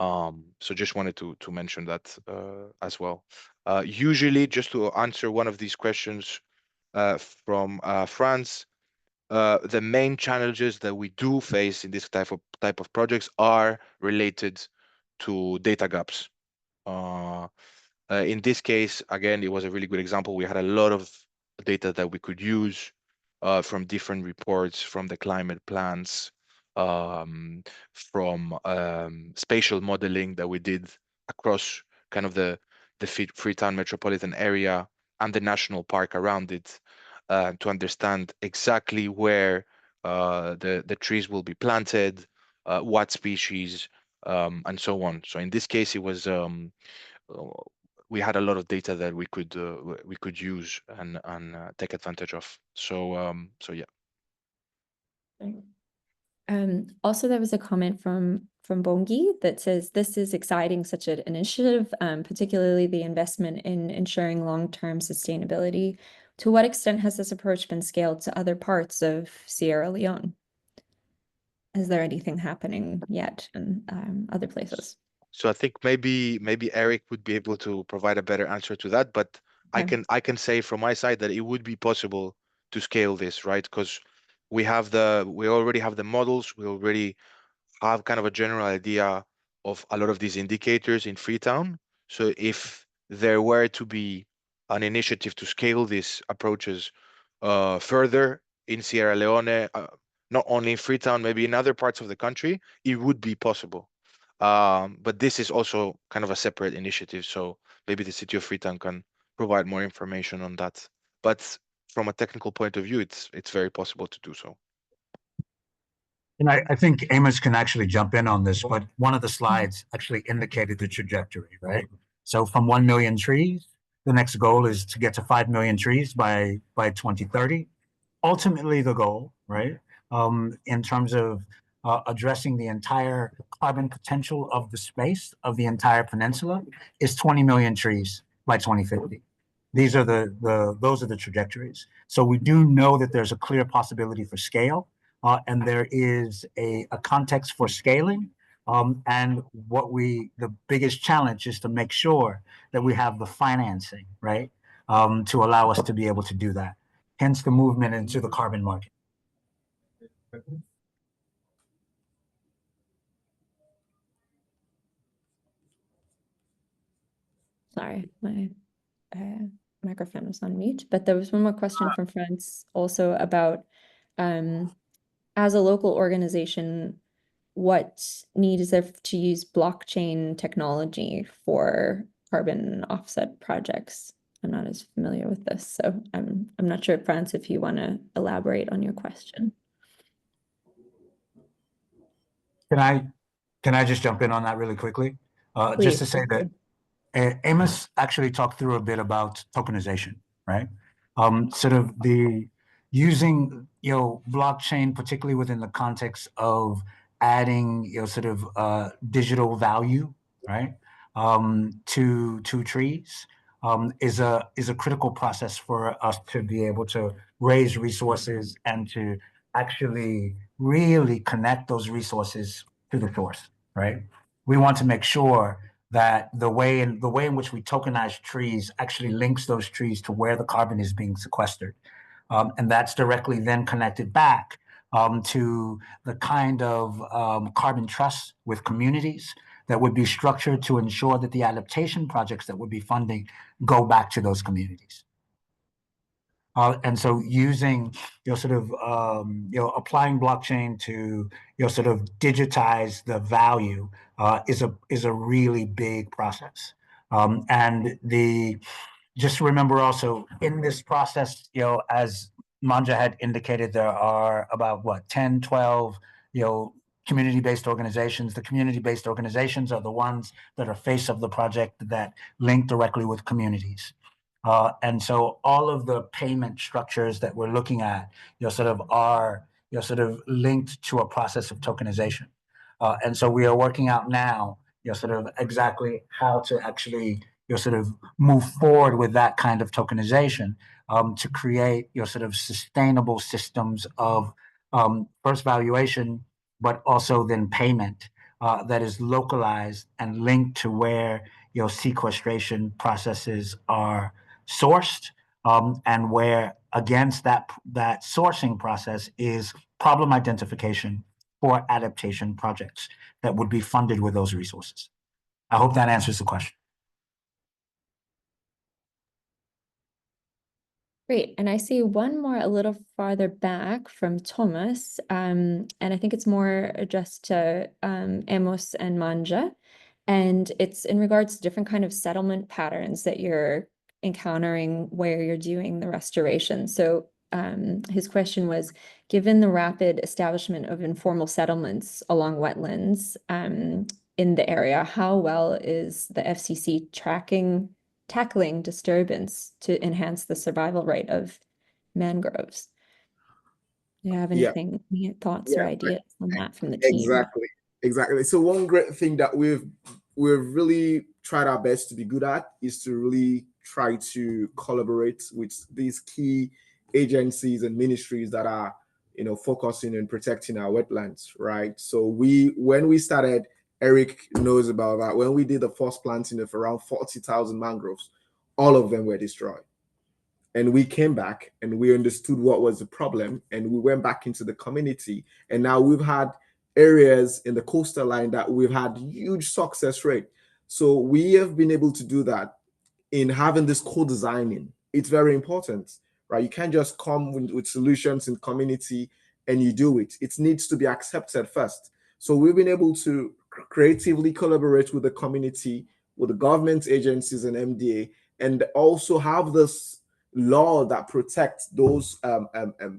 So just wanted to mention that as well. Usually, just to answer one of these questions from France, the main challenges that we do face in this type of projects are related to data gaps. In this case, again, it was a really good example. We had a lot of data that we could use from different reports, from the climate plans, from spatial modeling that we did across kind of the Freetown metropolitan area and the national park around it, to understand exactly where the trees will be planted, what species, and so on. So in this case, it was we had a lot of data that we could use and take advantage of. So yeah. Also, there was a comment from Bongi that says this is exciting, such an initiative, particularly the investment in ensuring long-term sustainability. To what extent has this approach been scaled to other parts of Sierra Leone? Is there anything happening yet in other places? So I think maybe Eric would be able to provide a better answer to that, but Okay. I can say from my side that it would be possible to scale this, right? Because we already have the models, we already have kind of a general idea of a lot of these indicators in Freetown. So if there were to be an initiative to scale these approaches further in Sierra Leone, not only in Freetown, maybe in other parts of the country, it would be possible. But this is also kind of a separate initiative, so maybe the city of Freetown can provide more information on that. But from a technical point of view, it's very possible to do so. And I think Amos can actually jump in on this, but one of the slides actually indicated the trajectory, right? So from 1 million trees, the next goal is to get to 5 million trees by 2030. Ultimately, the goal, right, in terms of addressing the entire carbon potential of the space of the entire peninsula is 20 million trees by 2050. Those are the trajectories. So we do know that there's a clear possibility for scale, and there is a context for scaling. And the biggest challenge is to make sure that we have the financing, right, to allow us to be able to do that. Hence the movement into the carbon market. Sorry, my microphone was on mute, but there was one more question from France also about, as a local organization, what need is there to use blockchain technology for carbon offset projects? I'm not as familiar with this, so I'm not sure, France, if you want to elaborate on your question. Can I just jump in on that really quickly? Just to say that Amos actually talked through a bit about tokenization, right? Sort of the using, blockchain, particularly within the context of adding, sort of digital value, right, to trees, is a critical process for us to be able to raise resources and to actually really connect those resources to the source, right? We want to make sure that the way in which we tokenize trees actually links those trees to where the carbon is being sequestered. And that's directly then connected back to the kind of carbon trust with communities that would be structured to ensure that the adaptation projects that would be funding go back to those communities. And so using, sort of, applying blockchain to, sort of digitize the value is a really big process. And just remember also in this process, as Manja had indicated, there are about 10, 12, community-based organizations. The community-based organizations are the ones that are face of the project that link directly with communities. And so all of the payment structures that we're looking at, sort of are, sort of linked to a process of tokenization. And so we are working out now, sort of exactly how to actually, sort of move forward with that kind of tokenization to create, sort of sustainable systems of first valuation, but also then payment that is localized and linked to where, sequestration processes are sourced, and where against that sourcing process is problem identification for adaptation projects that would be funded with those resources. I hope that answers the question. Great, and I see one more a little farther back from Thomas, and I think it's more addressed to Amos and Manja, and it's in regards to different kind of settlement patterns that you're encountering where you're doing the restoration. So his question was, given the rapid establishment of informal settlements along wetlands in the area, how well is the FCC tackling disturbance to enhance the survival rate of mangroves? Do you have anything, any thoughts or ideas on that from the team? Exactly. So one great thing that we've really tried our best to be good at is to really try to collaborate with these key agencies and ministries that are, focusing on protecting our wetlands, right? So when we started, Eric knows about that. When we did the first planting of around 40,000 mangroves, all of them were destroyed. And we came back and we understood what was the problem, and we went back into the community. And now we've had areas in the coastal line that we've had huge success rate. So we have been able to do that in having this co-designing. It's very important, right? You can't just come with solutions in community and you do it. It needs to be accepted first. So we've been able to creatively collaborate with the community, with the government agencies and MDA, and also have this law that protects those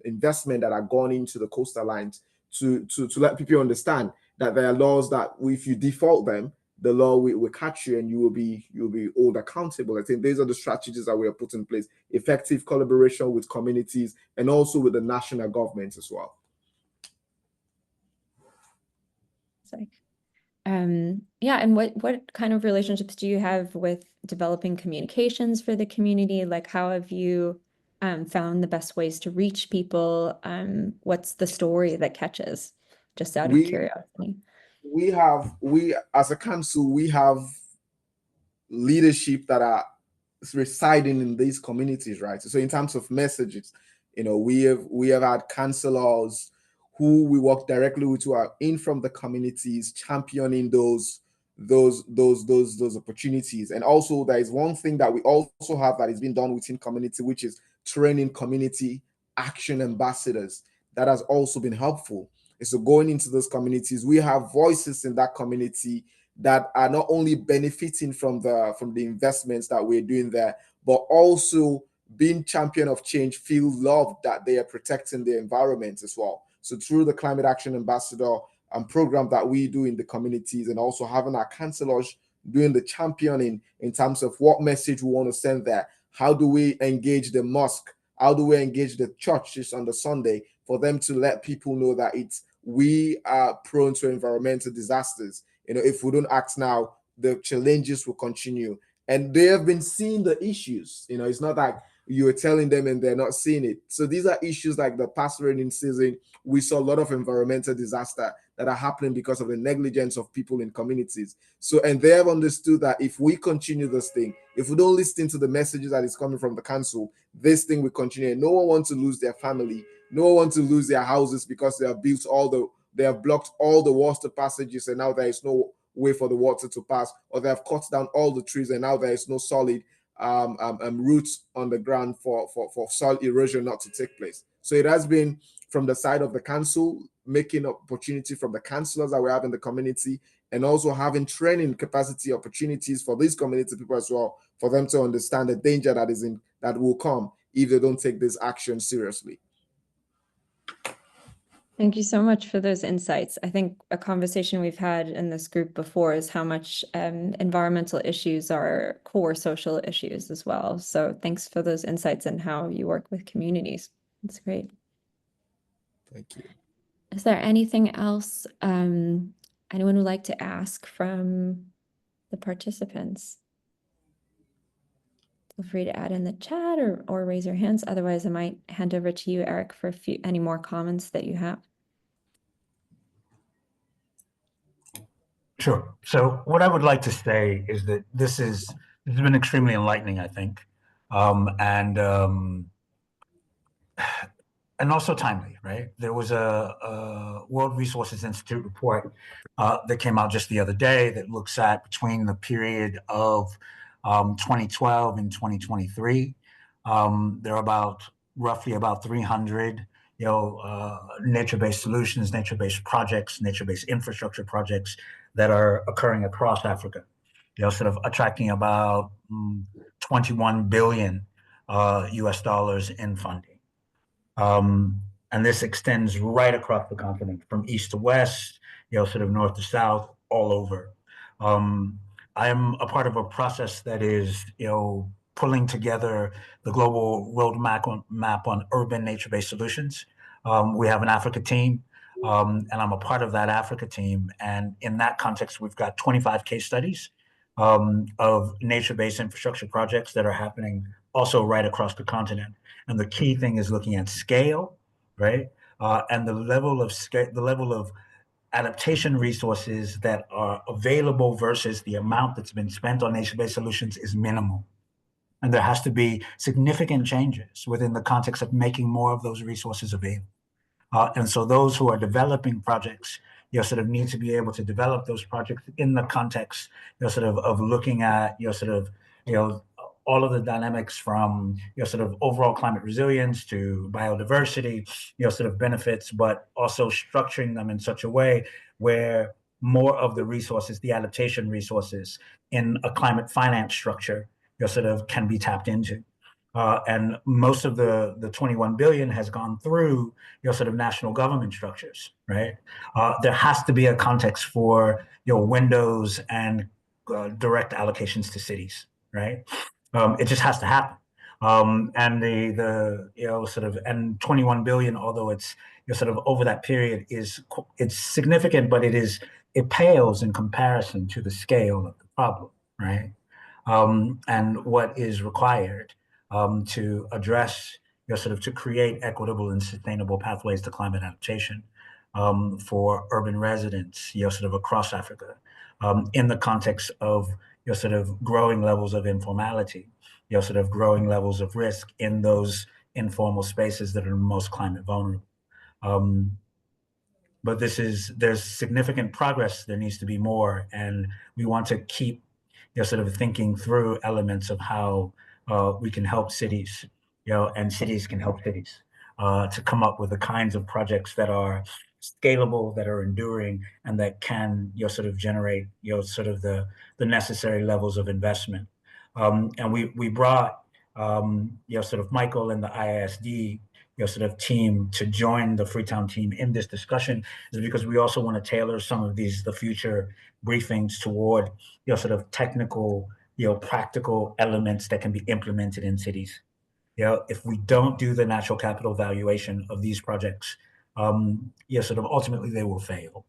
investment that are gone into the coastal lines to let people understand that there are laws that if you default them, the law will catch you and you will be held accountable. I think these are the strategies that we have put in place: effective collaboration with communities and also with the national government as well. fantastic. Yeah, and what kind of relationships do you have with developing communications for the community? Like, how have you found the best ways to reach people? What's the story that catches? Just out of We curiosity. we as a council, we have leadership that are residing in these communities, right? So in terms of messages, we have had councillors who we work directly with, who are in from the communities, championing those opportunities. And also there is one thing that we also have that is being done within community, which is training community action ambassadors. That has also been helpful. And so going into those communities, we have voices in that community that are not only benefiting from the investments that we're doing there, but also being champion of change, feel loved that they are protecting the environment as well. So through the Climate Action Ambassador program that we do in the communities, and also having our councillors doing the championing in terms of what message we want to send there. How do we engage the mosque? How do we engage the churches on the Sunday for them to let people know that we are prone to environmental disasters? If we don't act now, the challenges will continue. And they have been seeing the issues. It's not like you're telling them and they're not seeing it. So these are issues like the past raining season. We saw a lot of environmental disaster that are happening because of the negligence of people in communities. So, and they have understood that if we continue this thing, if we don't listen to the messages that is coming from the council, this thing will continue. And no one wants to lose their family. No one wants to lose their houses because they have blocked all the water passages, and now there is no way for the water to pass, or they have cut down all the trees, and now there is no solid roots on the ground for soil erosion not to take place. So it has been from the side of the council, making opportunity from the councillors that we have in the community, and also having training capacity opportunities for these community people as well, for them to understand the danger that will come if they don't take this action seriously. Thank you so much for those insights. I think a conversation we've had in this group before is how much environmental issues are core social issues as well. So thanks for those insights and how you work with communities. That's great. Thank you. Is there anything else anyone would like to ask from the participants? Feel free to add in the chat or raise your hands. Otherwise, I might hand over to you, Eric, for any more comments that you have. Sure. So what I would like to say is that this has been extremely enlightening, I think, and also timely, right? There was a World Resources Institute report that came out just the other day that looks at between the period of 2012 and 2023. There are roughly about 300 nature-based solutions, nature-based projects, nature-based infrastructure projects that are occurring across Africa, sort of attracting about 21 billion US dollars in funding. And this extends right across the continent, from east to west, sort of north to south, all over. I am a part of a process that is, pulling together the global roadmap on urban nature-based solutions. We have an Africa team, and I'm a part of that Africa team. And in that context, we've got 25 case studies of nature-based infrastructure projects that are happening also right across the continent. And the key thing is looking at scale, right? And the level of adaptation resources that are available versus the amount that's been spent on nature-based solutions is minimal. And there has to be significant changes within the context of making more of those resources available. And so those who are developing projects, sort of need to be able to develop those projects in the context, sort of looking at, all of the dynamics from, sort of overall climate resilience to biodiversity, sort of benefits, but also structuring them in such a way where more of the resources, the adaptation resources in a climate finance structure, sort of can be tapped into. And most of the 21 billion has gone through sort of national government structures, right? There has to be a context for windows and direct allocations to cities, right? It just has to happen. And and 21 billion, although it's sort of over that period, it's significant, but it is it pales in comparison to the scale of the problem, right? And what is required to address, sort of to create equitable and sustainable pathways to climate adaptation for urban residents, sort of across Africa, in the context of sort of growing levels of informality, sort of growing levels of risk in those informal spaces that are most climate vulnerable. But there's significant progress. There needs to be more, and we want to keep sort of thinking through elements of how we can help cities, and cities can help cities to come up with the kinds of projects that are scalable, that are enduring, and that can sort of generate sort of the necessary levels of investment. And we brought sort of Michael and the IISD sort of team to join the Freetown team in this discussion, is because we also want to tailor some of the future briefings toward sort of technical, practical elements that can be implemented in cities. If we don't do the natural capital valuation of these projects, sort of ultimately they will fail.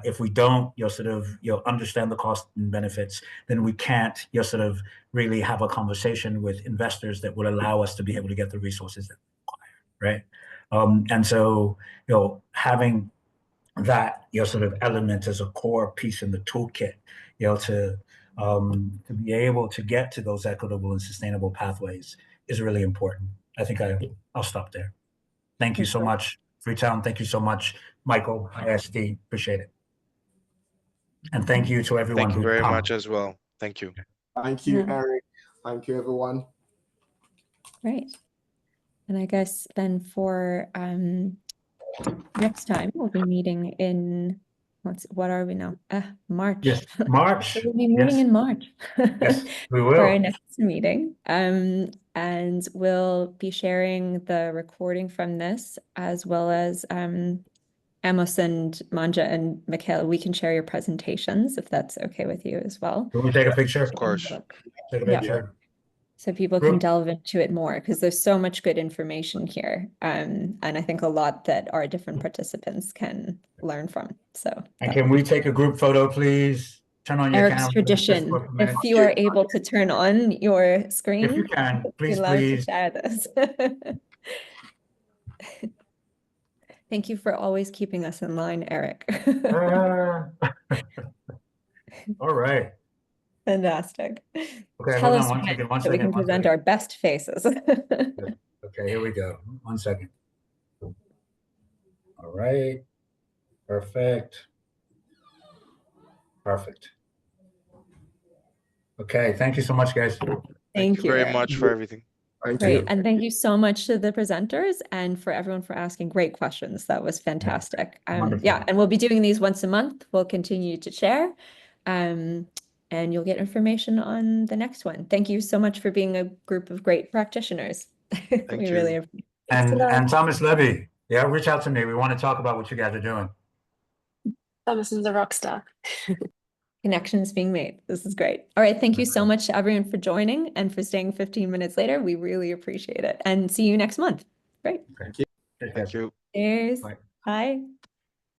If we don't sort of understand the cost and benefits, then we can't sort of really have a conversation with investors that will allow us to be able to get the resources that we require, right? And so having that sort of element as a core piece in the toolkit, to be able to get to those equitable and sustainable pathways is really important. I think I'll stop there. Thank you so much, Freetown. Thank you so much, Michael, ISD. Appreciate it. And thank you to everyone who Thank you very much as well. Thank you. Thank you, Eric. Thank you, everyone. Great. And I guess then for next time we'll be meeting in what are we now? March. Yes, March. We'll be meeting in March. Yes, we will. For our next meeting. And we'll be sharing the recording from this, as well as Amos and Manja and Michaela, we can share your presentations if that's okay with you as well. Can we take a picture? Of course. Take a picture. So people can delve into it more, because there's so much good information here. And I think a lot that our different participants can learn from. So, and can we take a group photo, please? Turn on your Eric's camera. tradition. If you are able to turn on your screen, if you can, please, to share this. Thank you for always keeping us in line, Eric. All right. Fantastic. Okay, Tell hold us on one second. so we can present our best faces. Okay, here we go. 1 second. All right. Perfect. Perfect. Okay, thank you so much, guys. Thank you very Eric. much for everything. Great, and thank you so much to the presenters and for everyone for asking great questions. That was fantastic. Yeah, and we'll be doing these once a month. We'll continue to share, and you'll get information on the next one. Thank you so much for being a group of great practitioners. We really appreciate it. And Thomas Levy, reach out to me. We want to talk about what you guys are doing. Thomas is a rock star. Connections being made. This is great. All right. Thank you so much to everyone for joining and for staying 15 minutes later. We really appreciate it. And see you next month. Great. Thank you. Thank you. Cheers. Bye.